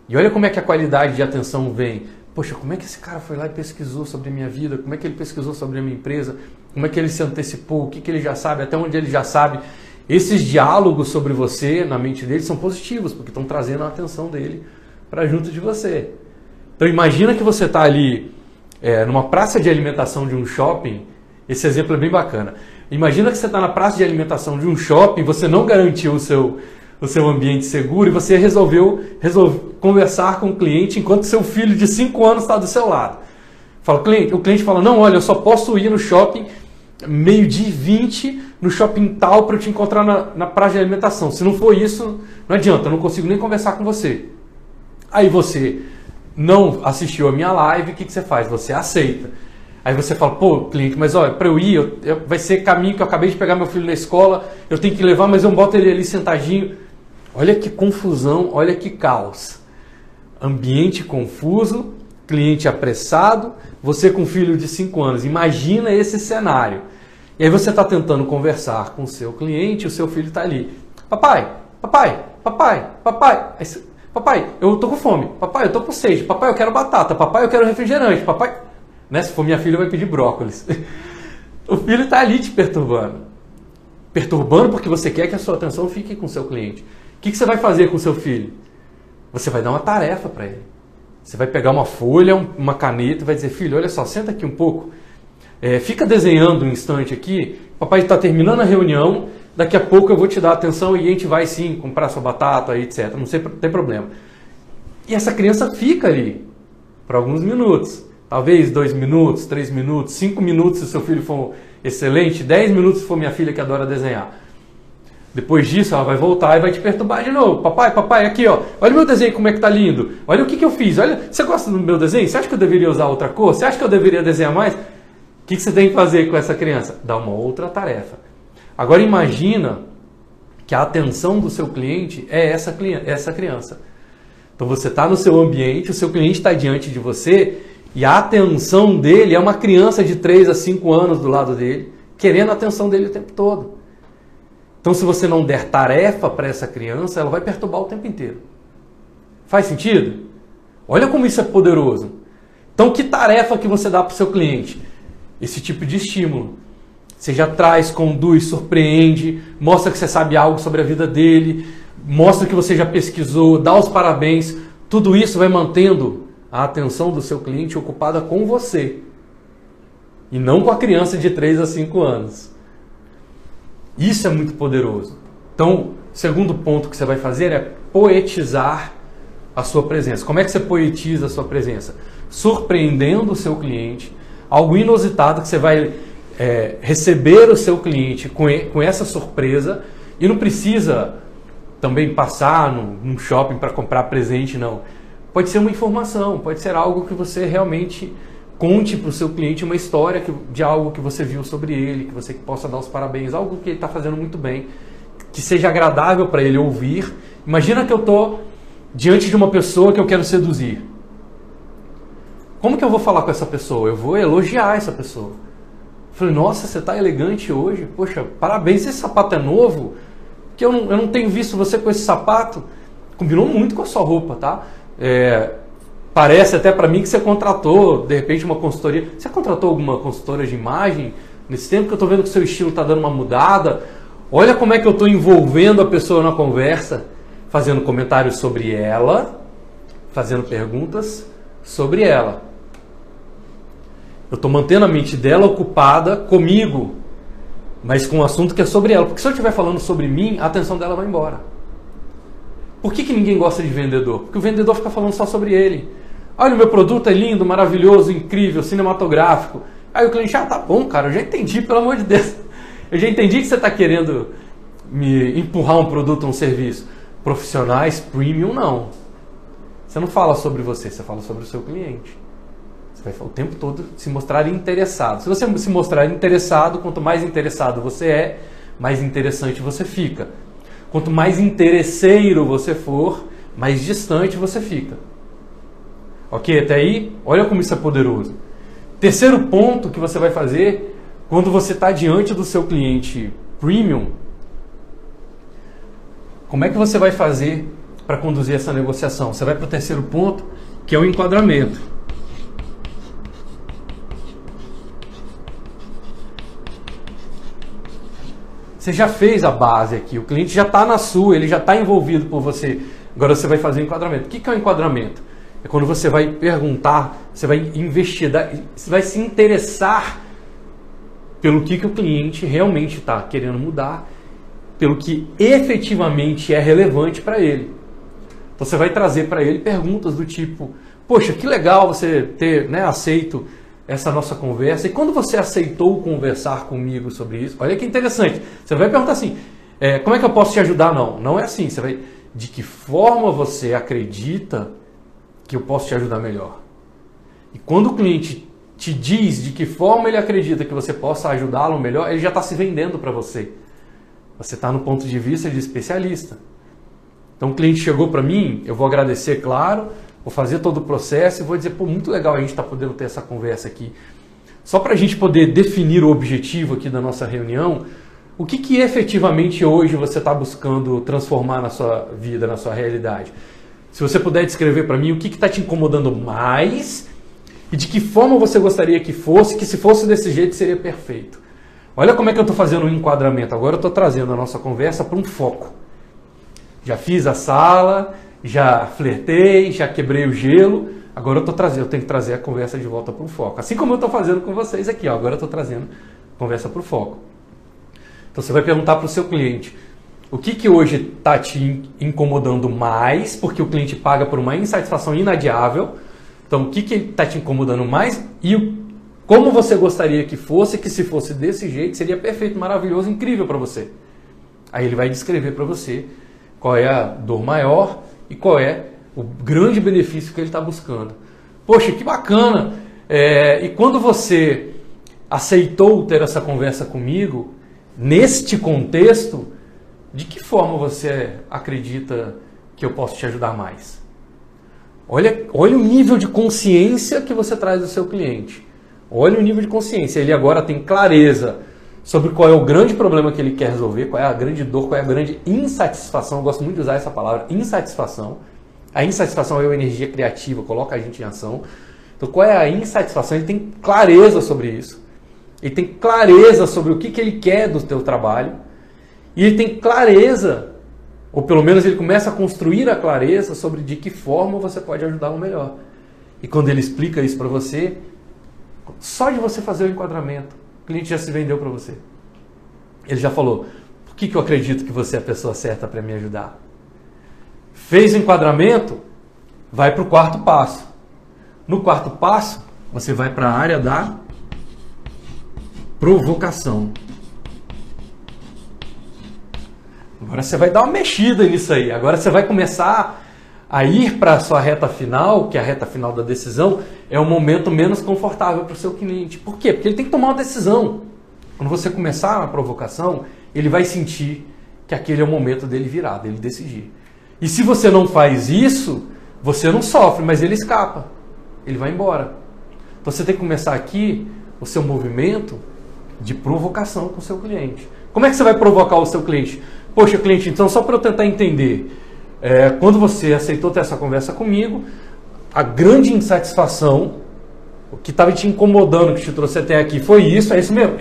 E olha como é que a qualidade de atenção vem. Poxa, como é que esse cara foi lá e pesquisou sobre a minha vida? Como é que ele pesquisou sobre a minha empresa? Como é que ele se antecipou? O que ele já sabe? Até onde ele já sabe? Esses diálogos sobre você, na mente dele, são positivos, porque estão trazendo a atenção dele para junto de você. Então imagina que você está ali numa praça de alimentação de um shopping. Esse exemplo é bem bacana. Imagina que você está na praça de alimentação de um shopping, você não garantiu o seu ambiente seguro e você resolveu conversar com o cliente enquanto seu filho de 5 anos está do seu lado. O cliente fala, não, olha, eu só posso ir no shopping 12h20 no shopping tal para eu te encontrar na praça de alimentação. Se não for isso, não adianta, eu não consigo nem conversar com você. Aí você não assistiu a minha live, o que você faz? Você aceita. Aí você fala, pô, cliente, mas olha, para eu ir, vai ser caminho que eu acabei de pegar meu filho na escola, eu tenho que levar, mas eu boto ele ali sentadinho. Olha que confusão, olha que caos. Ambiente confuso, cliente apressado, você com filho de 5 anos. Imagina esse cenário. E aí você está tentando conversar com o seu cliente, o seu filho está ali. Papai, eu tô com fome. Papai, eu tô com sede. Papai, eu quero batata. Papai, eu quero refrigerante. Papai, se for minha filha, vai pedir brócolis. O filho está ali te perturbando. Perturbando porque você quer que a sua atenção fique com o seu cliente. O que você vai fazer com o seu filho? Você vai dar uma tarefa para ele. Você vai pegar uma folha, uma caneta e vai dizer, filho, olha só, senta aqui um pouco. Fica desenhando um instante aqui. Papai está terminando a reunião. Daqui a pouco eu vou te dar atenção e a gente vai sim comprar sua batata, etc. Não tem problema. E essa criança fica ali por alguns minutos. Talvez 2 minutos, 3 minutos, 5 minutos se o seu filho for excelente, 10 minutos se for minha filha que adora desenhar. Depois disso, ela vai voltar e vai te perturbar de novo. Papai, aqui, ó. Olha o meu desenho como é que tá lindo. Olha o que eu fiz. Olha, você gosta do meu desenho? Você acha que eu deveria usar outra cor? Você acha que eu deveria desenhar mais? O que você tem que fazer com essa criança? Dar uma outra tarefa. Agora imagina que a atenção do seu cliente é essa criança. Então você está no seu ambiente, o seu cliente está diante de você e a atenção dele é uma criança de 3 a 5 anos do lado dele, querendo a atenção dele o tempo todo. Então se você não der tarefa para essa criança, ela vai perturbar o tempo inteiro. Faz sentido? Olha como isso é poderoso. Então que tarefa que você dá para o seu cliente? Esse tipo de estímulo. Você já traz, conduz, surpreende, mostra que você sabe algo sobre a vida dele, mostra que você já pesquisou, dá os parabéns. Tudo isso vai mantendo a atenção do seu cliente ocupada com você e não com a criança de 3 a 5 anos. Isso é muito poderoso. Então, o segundo ponto que você vai fazer é poetizar a sua presença. Como é que você poetiza a sua presença? Surpreendendo o seu cliente, algo inusitado que você vai receber o seu cliente com essa surpresa, e não precisa também passar num shopping para comprar presente, não. Pode ser uma informação, pode ser algo que você realmente conte para o seu cliente, uma história de algo que você viu sobre ele, que você possa dar os parabéns, algo que ele está fazendo muito bem, que seja agradável para ele ouvir. Imagina que eu estou diante de uma pessoa que eu quero seduzir. Como que eu vou falar com essa pessoa? Eu vou elogiar essa pessoa. Falei, nossa, você está elegante hoje. Poxa, parabéns, esse sapato é novo? Que eu não tenho visto você com esse sapato. Combinou muito com a sua roupa, tá? Parece até para mim que você contratou, de repente, uma consultoria. Você contratou alguma consultora de imagem? Nesse tempo que eu estou vendo que o seu estilo está dando uma mudada. Olha como é que eu estou envolvendo a pessoa na conversa, fazendo comentários sobre ela, fazendo perguntas sobre ela. Eu estou mantendo a mente dela ocupada comigo, mas com um assunto que é sobre ela. Porque se eu estiver falando sobre mim, a atenção dela vai embora. Por que ninguém gosta de vendedor? Porque o vendedor fica falando só sobre ele. Olha, o meu produto é lindo, maravilhoso, incrível, cinematográfico. Aí o cliente, tá bom, cara, eu já entendi, pelo amor de Deus. Eu já entendi que você está querendo me empurrar um produto ou um serviço. Profissionais, premium, não. Você não fala sobre você fala sobre o seu cliente. Você vai o tempo todo se mostrar interessado. Se você se mostrar interessado, quanto mais interessado você é, mais interessante você fica. Quanto mais interesseiro você for, mais distante você fica. Ok? Até aí, olha como isso é poderoso. Terceiro ponto que você vai fazer quando você está diante do seu cliente premium, como é que você vai fazer para conduzir essa negociação? Você vai para o terceiro ponto, que é o enquadramento. Você já fez a base aqui, o cliente já está na sua, ele já está envolvido por você. Agora você vai fazer o enquadramento. O que é o enquadramento? É quando você vai perguntar, você vai investigar, você vai se interessar pelo que o cliente realmente está querendo mudar, pelo que efetivamente é relevante para ele. Então você vai trazer para ele perguntas do tipo, poxa, que legal você ter aceito essa nossa conversa. E quando você aceitou conversar comigo sobre isso, olha que interessante. Você vai perguntar assim, como é que eu posso te ajudar? Não é assim. Você vai, de que forma você acredita que eu posso te ajudar melhor? E quando o cliente te diz de que forma ele acredita que você possa ajudá-lo melhor, ele já está se vendendo para você. Você está no ponto de vista de especialista. Então o cliente chegou para mim, eu vou agradecer, claro, vou fazer todo o processo e vou dizer, muito legal a gente estar podendo ter essa conversa aqui. Só para a gente poder definir o objetivo aqui da nossa reunião, o que efetivamente hoje você está buscando transformar na sua vida, na sua realidade? Se você puder descrever para mim o que está te incomodando mais e de que forma você gostaria que se fosse desse jeito seria perfeito. Olha como é que eu estou fazendo um enquadramento. Agora eu estou trazendo a nossa conversa para um foco. Já fiz a sala, já flertei, já quebrei o gelo. Agora eu tenho que trazer a conversa de volta para o foco. Assim como eu estou fazendo com vocês aqui. Agora eu estou trazendo a conversa para o foco. Então você vai perguntar para o seu cliente, o que hoje está te incomodando mais, porque o cliente paga por uma insatisfação inadiável. Então, o que está te incomodando mais e como você gostaria que fosse, que se fosse desse jeito, seria perfeito, maravilhoso, incrível para você. Aí ele vai descrever para você qual é a dor maior e qual é o grande benefício que ele está buscando. Poxa, que bacana! E quando você aceitou ter essa conversa comigo, neste contexto, de que forma você acredita que eu posso te ajudar mais? Olha o nível de consciência que você traz do seu cliente. Olha o nível de consciência. Ele agora tem clareza sobre qual é o grande problema que ele quer resolver, qual é a grande dor, qual é a grande insatisfação. Eu gosto muito de usar essa palavra, insatisfação. A insatisfação é uma energia criativa, coloca a gente em ação. Então, qual é a insatisfação? Ele tem clareza sobre isso. Ele tem clareza sobre o que ele quer do teu trabalho. E ele tem clareza, ou pelo menos ele começa a construir a clareza sobre de que forma você pode ajudá-lo melhor. E quando ele explica isso para você, só de você fazer o enquadramento, o cliente já se vendeu para você. Ele já falou, por que eu acredito que você é a pessoa certa para me ajudar? Fez o enquadramento, vai para o quarto passo. No quarto passo, você vai para a área da provocação. Agora você vai dar uma mexida nisso aí. Agora você vai começar a ir para a sua reta final, que é a reta final da decisão, é um momento menos confortável para o seu cliente. Por quê? Porque ele tem que tomar uma decisão. Quando você começar a provocação, ele vai sentir que aquele é o momento dele virar, dele decidir. E se você não faz isso, você não sofre, mas ele escapa. Ele vai embora. Então você tem que começar aqui o seu movimento de provocação com o seu cliente. Como é que você vai provocar o seu cliente? Poxa, cliente, então só para eu tentar entender, quando você aceitou ter essa conversa comigo, a grande insatisfação, o que estava te incomodando, que te trouxe até aqui, foi isso, é isso mesmo?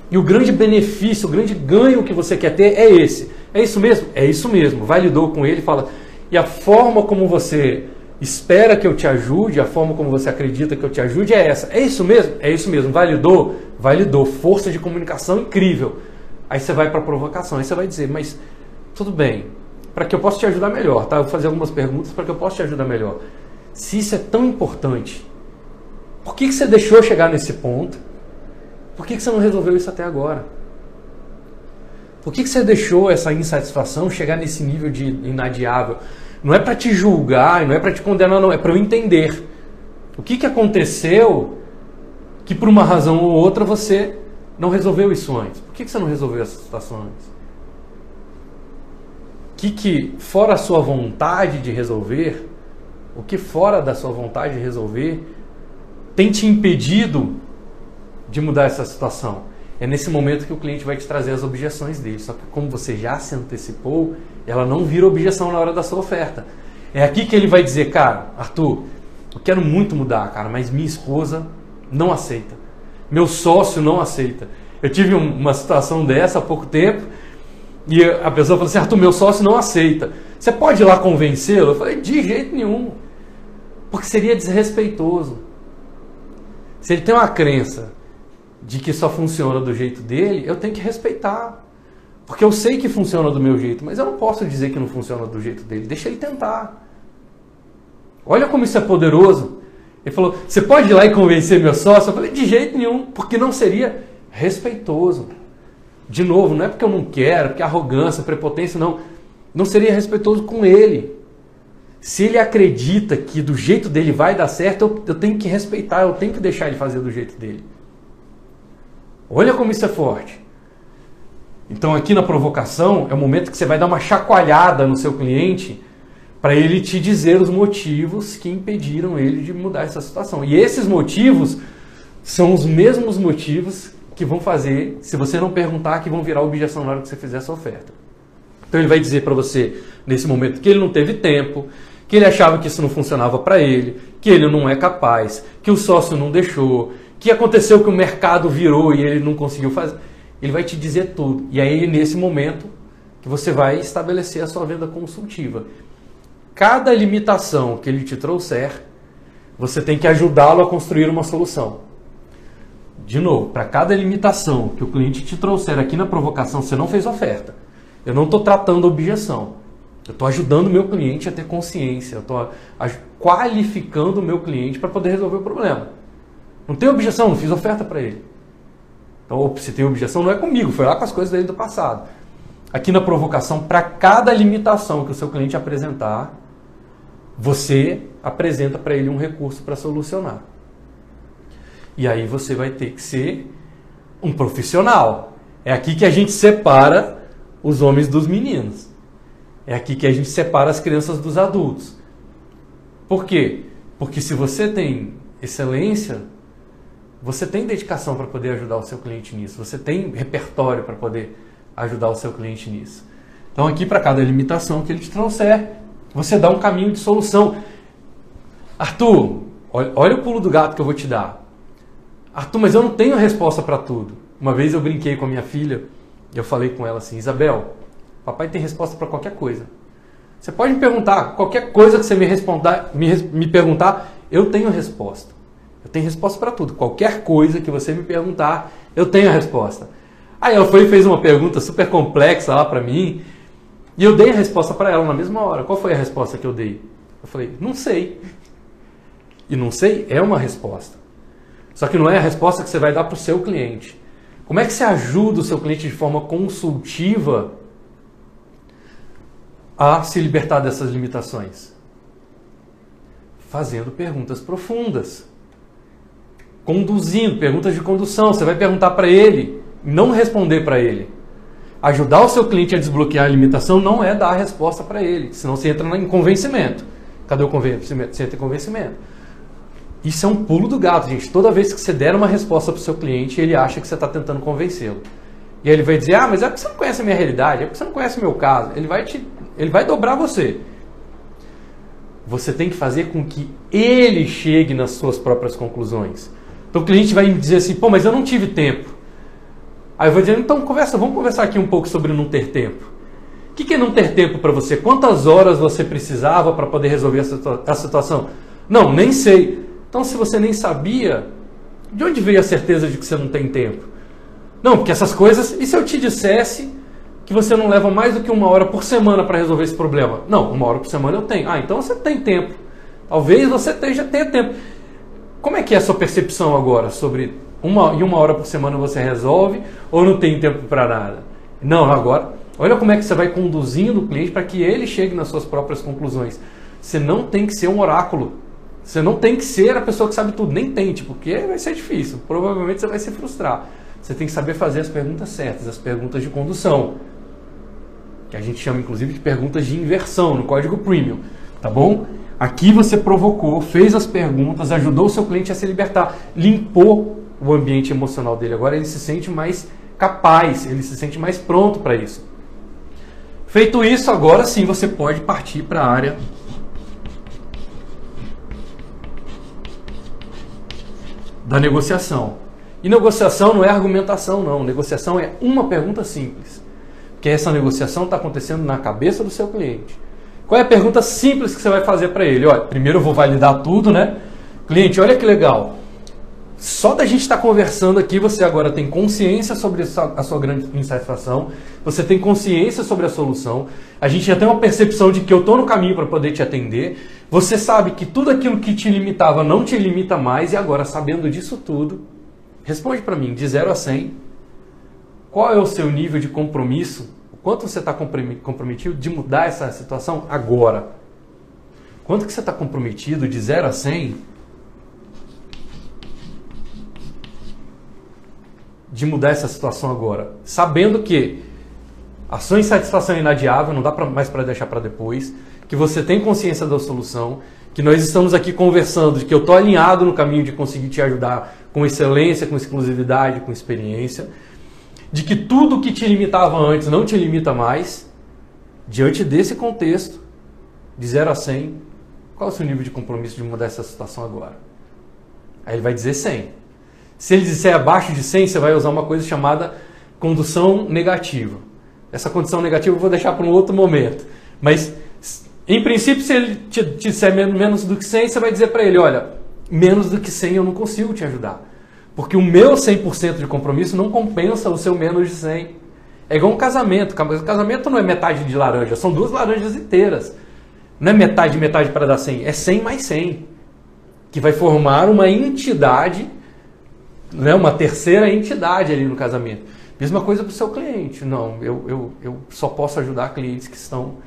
E o grande benefício, o grande ganho que você quer ter é esse. É isso mesmo? É isso mesmo. Validou com ele, fala, e a forma como você espera que eu te ajude, a forma como você acredita que eu te ajude é essa. É isso mesmo? É isso mesmo. Validou? Validou. Força de comunicação incrível. Aí você vai para a provocação, aí você vai dizer, mas tudo bem, para que eu possa te ajudar melhor, tá? Eu vou fazer algumas perguntas para que eu possa te ajudar melhor. Se isso é tão importante, por que você deixou chegar nesse ponto? Por que você não resolveu isso até agora? Por que você deixou essa insatisfação chegar nesse nível de inadiável? Não é para te julgar, não é para te condenar, não, é para eu entender. O que aconteceu que por uma razão ou outra você não resolveu isso antes? Por que você não resolveu essa situação antes? O que fora a sua vontade de resolver, o que fora da sua vontade de resolver, tem te impedido de mudar essa situação? É nesse momento que o cliente vai te trazer as objeções dele. Só que como você já se antecipou, ela não vira objeção na hora da sua oferta. É aqui que ele vai dizer, cara, Arthur, eu quero muito mudar, cara, mas minha esposa não aceita. Meu sócio não aceita. Eu tive uma situação dessa há pouco tempo e a pessoa falou assim, Arthur, meu sócio não aceita. Você pode ir lá convencê-lo? Eu falei, de jeito nenhum. Porque seria desrespeitoso. Se ele tem uma crença de que só funciona do jeito dele, eu tenho que respeitar. Porque eu sei que funciona do meu jeito, mas eu não posso dizer que não funciona do jeito dele. Deixa ele tentar. Olha como isso é poderoso. Ele falou, você pode ir lá e convencer meu sócio? Eu falei, de jeito nenhum, porque não seria respeitoso. De novo, não é porque eu não quero, porque arrogância, prepotência, não. Não seria respeitoso com ele. Se ele acredita que do jeito dele vai dar certo, eu tenho que respeitar, eu tenho que deixar ele fazer do jeito dele. Olha como isso é forte. Então aqui na provocação é o momento que você vai dar uma chacoalhada no seu cliente para ele te dizer os motivos que impediram ele de mudar essa situação. E esses motivos são os mesmos motivos que vão fazer, se você não perguntar, que vão virar objeção na hora que você fizer essa oferta. Então ele vai dizer para você, nesse momento, que ele não teve tempo, que ele achava que isso não funcionava para ele, que ele não é capaz, que o sócio não deixou, que aconteceu que o mercado virou e ele não conseguiu fazer. Ele vai te dizer tudo. E aí, nesse momento, que você vai estabelecer a sua venda consultiva. Cada limitação que ele te trouxer, você tem que ajudá-lo a construir uma solução. De novo, para cada limitação que o cliente te trouxer aqui na provocação, você não fez oferta. Eu não estou tratando objeção. Eu estou ajudando o meu cliente a ter consciência, eu estou qualificando o meu cliente para poder resolver o problema. Não tem objeção, não fiz oferta para ele. Então, se tem objeção, não é comigo, foi lá com as coisas dele do passado. Aqui na provocação, para cada limitação que o seu cliente apresentar, você apresenta para ele um recurso para solucionar. E aí você vai ter que ser um profissional. É aqui que a gente separa os homens dos meninos. É aqui que a gente separa as crianças dos adultos. Por quê? Porque se você tem excelência, você tem dedicação para poder ajudar o seu cliente nisso. Você tem repertório para poder ajudar o seu cliente nisso. Então aqui para cada limitação que ele te trouxer, você dá um caminho de solução. Arthur, olha o pulo do gato que eu vou te dar. Arthur, mas eu não tenho resposta para tudo. Uma vez eu brinquei com a minha filha e eu falei com ela assim, Isabel, papai tem resposta para qualquer coisa. Você pode me perguntar, qualquer coisa que você me perguntar, eu tenho resposta. Eu tenho resposta para tudo. Qualquer coisa que você me perguntar, eu tenho a resposta. Aí ela foi e fez uma pergunta super complexa lá para mim e eu dei a resposta para ela na mesma hora. Qual foi a resposta que eu dei? Eu falei, não sei. E não sei é uma resposta. Só que não é a resposta que você vai dar para o seu cliente. Como é que você ajuda o seu cliente de forma consultiva a se libertar dessas limitações? Fazendo perguntas profundas. Conduzindo, perguntas de condução. Você vai perguntar para ele, não responder para ele. Ajudar o seu cliente a desbloquear a limitação não é dar a resposta para ele, senão você entra em convencimento. Cadê o convencimento? Você entra em convencimento. Isso é um pulo do gato, gente. Toda vez que você der uma resposta para o seu cliente, ele acha que você está tentando convencê-lo. E aí ele vai dizer, mas é porque você não conhece a minha realidade, é porque você não conhece o meu caso. Ele vai dobrar você. Você tem que fazer com que ele chegue nas suas próprias conclusões. Então o cliente vai me dizer assim, mas eu não tive tempo. Aí eu vou dizer, então vamos conversar aqui um pouco sobre não ter tempo. O que é não ter tempo para você? Quantas horas você precisava para poder resolver a situação? Não, nem sei. Então se você nem sabia, de onde veio a certeza de que você não tem tempo? Não, porque essas coisas, e se eu te dissesse que você não leva mais do que 1 hora por semana para resolver esse problema? Não, 1 hora por semana eu tenho. Então você tem tempo. Talvez você já tenha tempo. Como é que é a sua percepção agora sobre 1 hora por semana você resolve ou não tem tempo para nada? Não, agora, olha como é que você vai conduzindo o cliente para que ele chegue nas suas próprias conclusões. Você não tem que ser um oráculo. Você não tem que ser a pessoa que sabe tudo. Nem tente, porque vai ser difícil. Provavelmente você vai se frustrar. Você tem que saber fazer as perguntas certas, as perguntas de condução. Que a gente chama, inclusive, de perguntas de inversão no código premium. Tá bom? Aqui você provocou, fez as perguntas, ajudou o seu cliente a se libertar. Limpou o ambiente emocional dele. Agora ele se sente mais capaz, ele se sente mais pronto para isso. Feito isso, agora sim você pode partir para a área da negociação. E negociação não é argumentação, não. Negociação é uma pergunta simples. Porque essa negociação está acontecendo na cabeça do seu cliente. Qual é a pergunta simples que você vai fazer para ele? Olha, primeiro eu vou validar tudo, né? Cliente, olha que legal. Só da gente estar conversando aqui, você agora tem consciência sobre a sua grande insatisfação, você tem consciência sobre a solução, a gente já tem uma percepção de que eu estou no caminho para poder te atender, você sabe que tudo aquilo que te limitava não te limita mais, e agora, sabendo disso tudo, responde para mim, de 0 a 100, qual é o seu nível de compromisso, o quanto você está comprometido de mudar essa situação agora? Quanto que você está comprometido de 0 a 100 de mudar essa situação agora? Sabendo que a sua insatisfação é inadiável, não dá mais para deixar para depois, que você tem consciência da solução, que nós estamos aqui conversando de que eu estou alinhado no caminho de conseguir te ajudar com excelência, com exclusividade, com experiência, de que tudo que te limitava antes não te limita mais. Diante desse contexto, de 0 a 100, qual é o seu nível de compromisso de mudar essa situação agora? Aí ele vai dizer 100. Se ele disser abaixo de 100, você vai usar uma coisa chamada condução negativa. Essa condução negativa eu vou deixar para um outro momento. Mas, em princípio, se ele te disser menos do que 100, você vai dizer para ele, olha, menos do que 100 eu não consigo te ajudar. Porque o meu 100% de compromisso não compensa o seu menos de 100. É igual um casamento. Casamento não é metade de laranja, são 2 laranjas inteiras. Não é metade para dar 100, é 100 mais 100. Que vai formar uma entidade, né, uma terceira entidade ali no casamento. Mesma coisa para o seu cliente. Não, eu só posso ajudar clientes que estão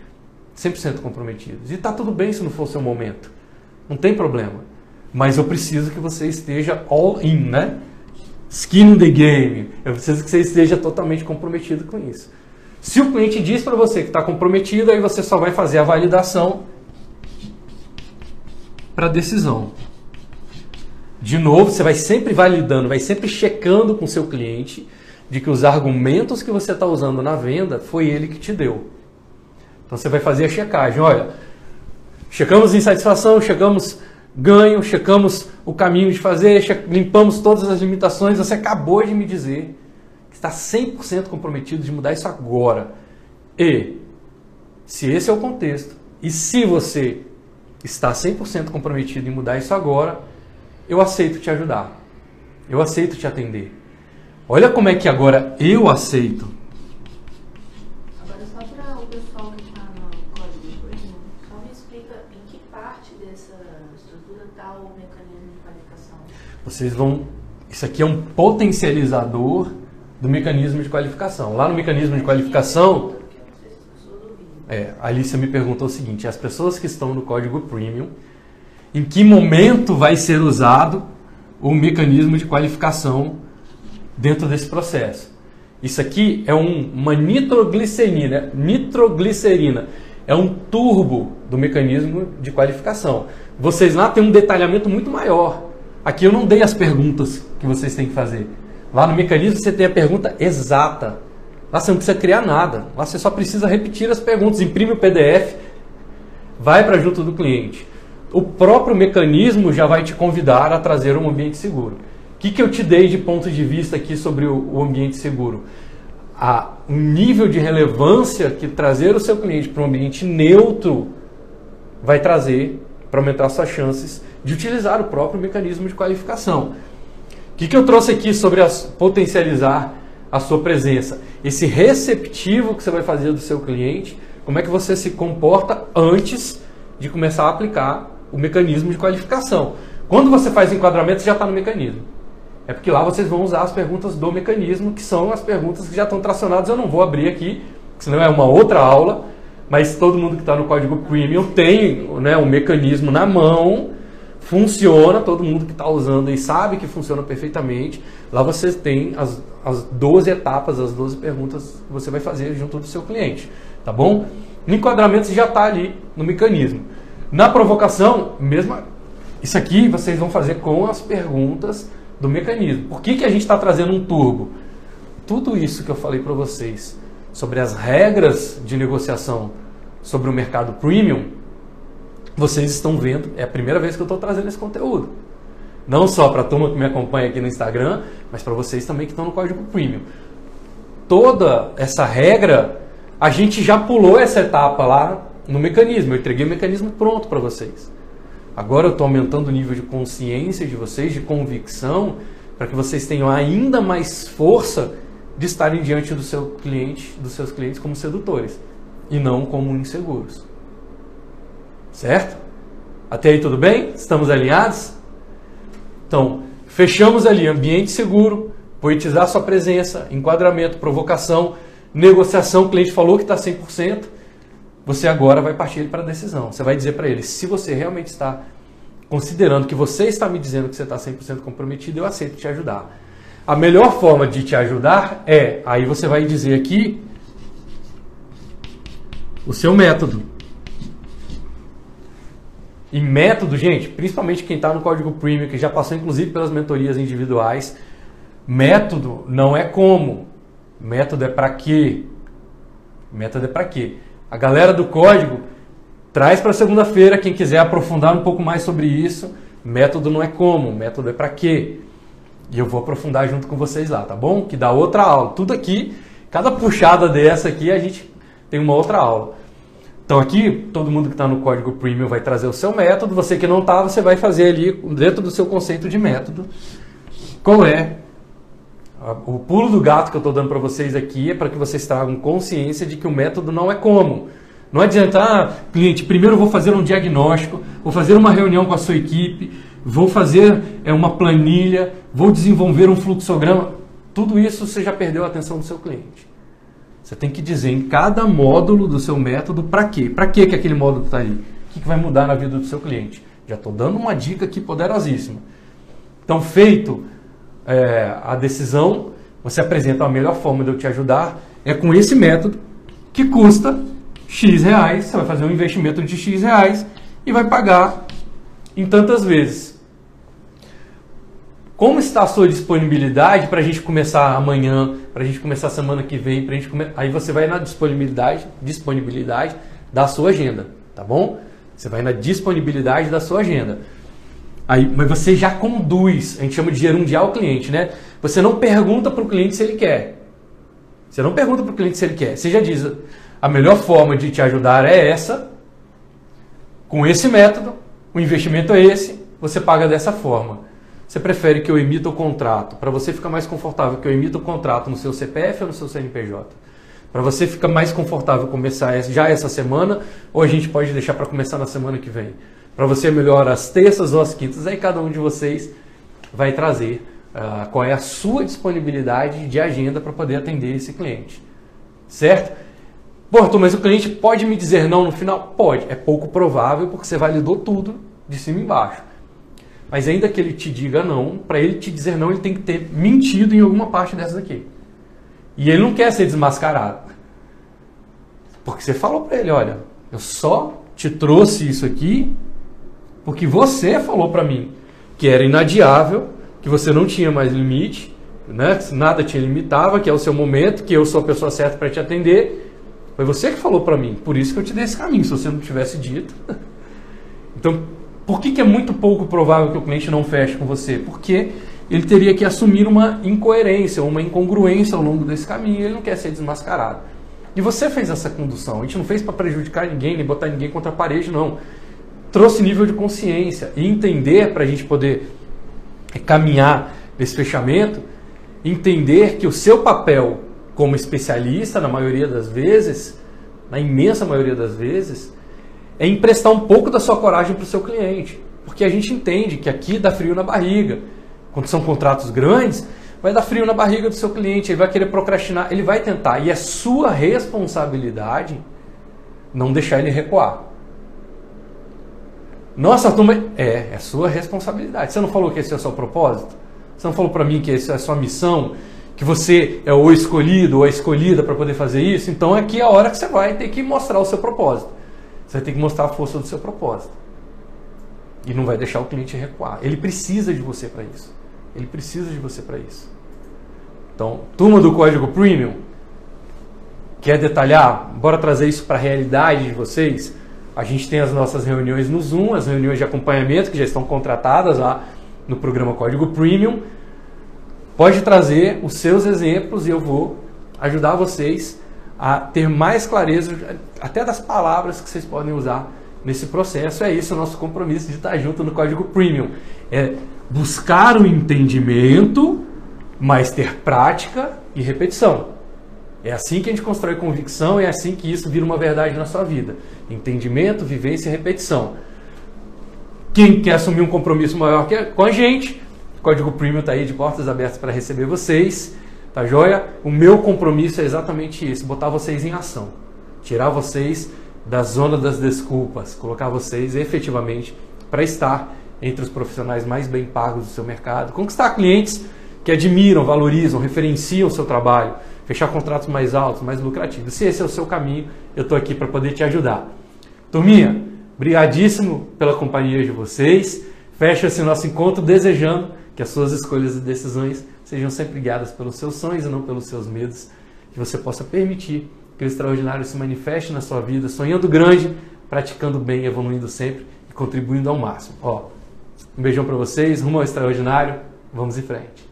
100% comprometidos. E está tudo bem se não for o seu momento. Não tem problema. Mas eu preciso que você esteja all in, né? Skin in the game. Eu preciso que você esteja totalmente comprometido com isso. Se o cliente diz para você que está comprometido, aí você só vai fazer a validação para decisão. De novo, você vai sempre validando, vai sempre checando com o seu cliente de que os argumentos que você está usando na venda foi ele que te deu. Então você vai fazer a checagem. Olha, checamos insatisfação, checamos ganho, checamos o caminho de fazer, limpamos todas as limitações. Você acabou de me dizer que está 100% comprometido de mudar isso agora. E, se esse é o contexto, e se você está 100% comprometido em mudar isso agora, eu aceito te ajudar. Eu aceito te atender. Olha como é que agora eu aceito. Agora, só para o pessoal que está no código premium, só me explica em que parte dessa estrutura está o mecanismo de qualificação. Vocês vão... Isso aqui é um potencializador do mecanismo de qualificação. Lá no mecanismo de qualificação... a Alicia me perguntou o seguinte: as pessoas que estão no código premium, em que momento vai ser usado o mecanismo de qualificação dentro desse processo? Isso aqui é uma nitroglicerina. Nitroglicerina é um turbo do mecanismo de qualificação. Vocês lá têm um detalhamento muito maior. Aqui eu não dei as perguntas que vocês têm que fazer. Lá no mecanismo você tem a pergunta exata. Lá você não precisa criar nada. Lá você só precisa repetir as perguntas, imprime o PDF, vai para junto do cliente. O próprio mecanismo já vai te convidar a trazer um ambiente seguro. O que eu te dei de ponto de vista aqui sobre o ambiente seguro? Um nível de relevância que trazer o seu cliente para um ambiente neutro vai trazer para aumentar suas chances de utilizar o próprio mecanismo de qualificação. O que eu trouxe aqui sobre potencializar a sua presença? Esse receptivo que você vai fazer do seu cliente, como é que você se comporta antes de começar a aplicar o mecanismo de qualificação. Quando você faz o enquadramento, você já está no mecanismo. É porque lá vocês vão usar as perguntas do mecanismo, que são as perguntas que já estão tracionadas. Eu não vou abrir aqui, senão é uma outra aula, mas todo mundo que está no código premium tem, né, um mecanismo na mão, funciona, todo mundo que está usando aí sabe que funciona perfeitamente. Lá você tem as 12 etapas, as 12 perguntas que você vai fazer junto do seu cliente, tá bom? No enquadramento você já está ali no mecanismo. Na provocação, isso aqui vocês vão fazer com as perguntas do mecanismo. Por que a gente está trazendo um turbo? Tudo isso que eu falei para vocês sobre as regras de negociação sobre o mercado premium, vocês estão vendo, é a primeira vez que eu estou trazendo esse conteúdo. Não só para a turma que me acompanha aqui no Instagram, mas para vocês também que estão no código premium. Toda essa regra, a gente já pulou essa etapa lá no mecanismo. Eu entreguei o mecanismo pronto para vocês. Agora eu estou aumentando o nível de consciência de vocês, de convicção, para que vocês tenham ainda mais força de estarem diante do seu cliente, dos seus clientes como sedutores e não como inseguros. Certo? Até aí tudo bem? Estamos alinhados? Então, fechamos ali ambiente seguro, poetizar sua presença, enquadramento, provocação, negociação. O cliente falou que está 100%. Você agora vai partir para a decisão. Você vai dizer para ele: se você realmente está considerando que você está me dizendo que você está 100% comprometido, eu aceito te ajudar. A melhor forma de te ajudar aí você vai dizer aqui o seu método. E método, gente, principalmente quem está no código premium, que já passou inclusive pelas mentorias individuais, método não é como, método é para quê? Método é para quê? A galera do código traz para segunda-feira, quem quiser aprofundar um pouco mais sobre isso. Método não é como, método é para quê? E eu vou aprofundar junto com vocês lá, tá bom? Que dá outra aula. Tudo aqui, cada puxada dessa aqui, a gente tem uma outra aula. Então aqui, todo mundo que está no código premium vai trazer o seu método. Você que não está, você vai fazer ali, dentro do seu conceito de método, qual é O pulo do gato que eu estou dando para vocês aqui é para que vocês tragam consciência de que o método não é como. Não adianta, cliente, primeiro eu vou fazer um diagnóstico, vou fazer uma reunião com a sua equipe, vou fazer uma planilha, vou desenvolver um fluxograma. Tudo isso você já perdeu a atenção do seu cliente. Você tem que dizer em cada módulo do seu método para quê. Para que aquele módulo está ali? O que vai mudar na vida do seu cliente? Já estou dando uma dica aqui poderosíssima. Então, feito a decisão, você apresenta a melhor forma de eu te ajudar, é com esse método que custa X reais, você vai fazer um investimento de X reais e vai pagar em tantas vezes. Como está a sua disponibilidade para a gente começar amanhã, para a gente começar semana que vem, aí você vai na disponibilidade da sua agenda, tá bom? Você vai na disponibilidade da sua agenda. Aí, mas você já conduz, a gente chama de gerundiar o cliente, né? Você não pergunta para o cliente se ele quer. Você não pergunta para o cliente se ele quer. Você já diz, a melhor forma de te ajudar é essa, com esse método, o investimento é esse, você paga dessa forma. Você prefere que eu emita o contrato, para você ficar mais confortável, que eu emita o contrato no seu CPF ou no seu CNPJ? Para você ficar mais confortável começar já essa semana, ou a gente pode deixar para começar na semana que vem? Para você melhor às terças ou às quintas, aí cada um de vocês vai trazer qual é a sua disponibilidade de agenda para poder atender esse cliente. Certo? Pô, Arthur, mas o cliente pode me dizer não no final? Pode. É pouco provável porque você validou tudo de cima e embaixo. Mas ainda que ele te diga não, para ele te dizer não, ele tem que ter mentido em alguma parte dessas aqui. E ele não quer ser desmascarado. Porque você falou para ele, olha, eu só te trouxe isso aqui porque você falou para mim que era inadiável, que você não tinha mais limite, né? Nada te limitava, que é o seu momento, que eu sou a pessoa certa para te atender. Foi você que falou para mim, por isso que eu te dei esse caminho, se você não tivesse dito. Então, por que é muito pouco provável que o cliente não feche com você? Porque ele teria que assumir uma incoerência, uma incongruência ao longo desse caminho, e ele não quer ser desmascarado. E você fez essa condução, a gente não fez para prejudicar ninguém, nem botar ninguém contra a parede, não. Trouxe nível de consciência e entender, para a gente poder caminhar nesse fechamento, entender que o seu papel como especialista, na maioria das vezes, na imensa maioria das vezes, é emprestar um pouco da sua coragem para o seu cliente. Porque a gente entende que aqui dá frio na barriga. Quando são contratos grandes, vai dar frio na barriga do seu cliente, ele vai querer procrastinar, ele vai tentar. E é sua responsabilidade não deixar ele recuar. Nossa, turma, é sua responsabilidade. Você não falou que esse é o seu propósito? Você não falou para mim que essa é a sua missão? Que você é o escolhido ou a escolhida para poder fazer isso? Então aqui é a hora que você vai ter que mostrar o seu propósito. Você vai ter que mostrar a força do seu propósito. E não vai deixar o cliente recuar. Ele precisa de você para isso. Ele precisa de você para isso. Então, turma do Código Premium, quer detalhar? Bora trazer isso para a realidade de vocês? A gente tem as nossas reuniões no Zoom, as reuniões de acompanhamento que já estão contratadas lá no programa Código Premium. Pode trazer os seus exemplos e eu vou ajudar vocês a ter mais clareza até das palavras que vocês podem usar nesse processo. É esse o nosso compromisso de estar junto no Código Premium. É buscar o entendimento, mas ter prática e repetição. É assim que a gente constrói convicção, é assim que isso vira uma verdade na sua vida. Entendimento, vivência e repetição. Quem quer assumir um compromisso maior com a gente, o Código Premium está aí de portas abertas para receber vocês. Tá joia? O meu compromisso é exatamente esse, botar vocês em ação. Tirar vocês da zona das desculpas, colocar vocês efetivamente para estar entre os profissionais mais bem pagos do seu mercado, conquistar clientes que admiram, valorizam, referenciam o seu trabalho, fechar contratos mais altos, mais lucrativos. Se esse é o seu caminho, eu estou aqui para poder te ajudar. Turminha, brigadíssimo pela companhia de vocês. Fecha esse nosso encontro desejando que as suas escolhas e decisões sejam sempre guiadas pelos seus sonhos e não pelos seus medos. Que você possa permitir que o extraordinário se manifeste na sua vida, sonhando grande, praticando bem, evoluindo sempre e contribuindo ao máximo. Um beijão para vocês, rumo ao extraordinário, vamos em frente.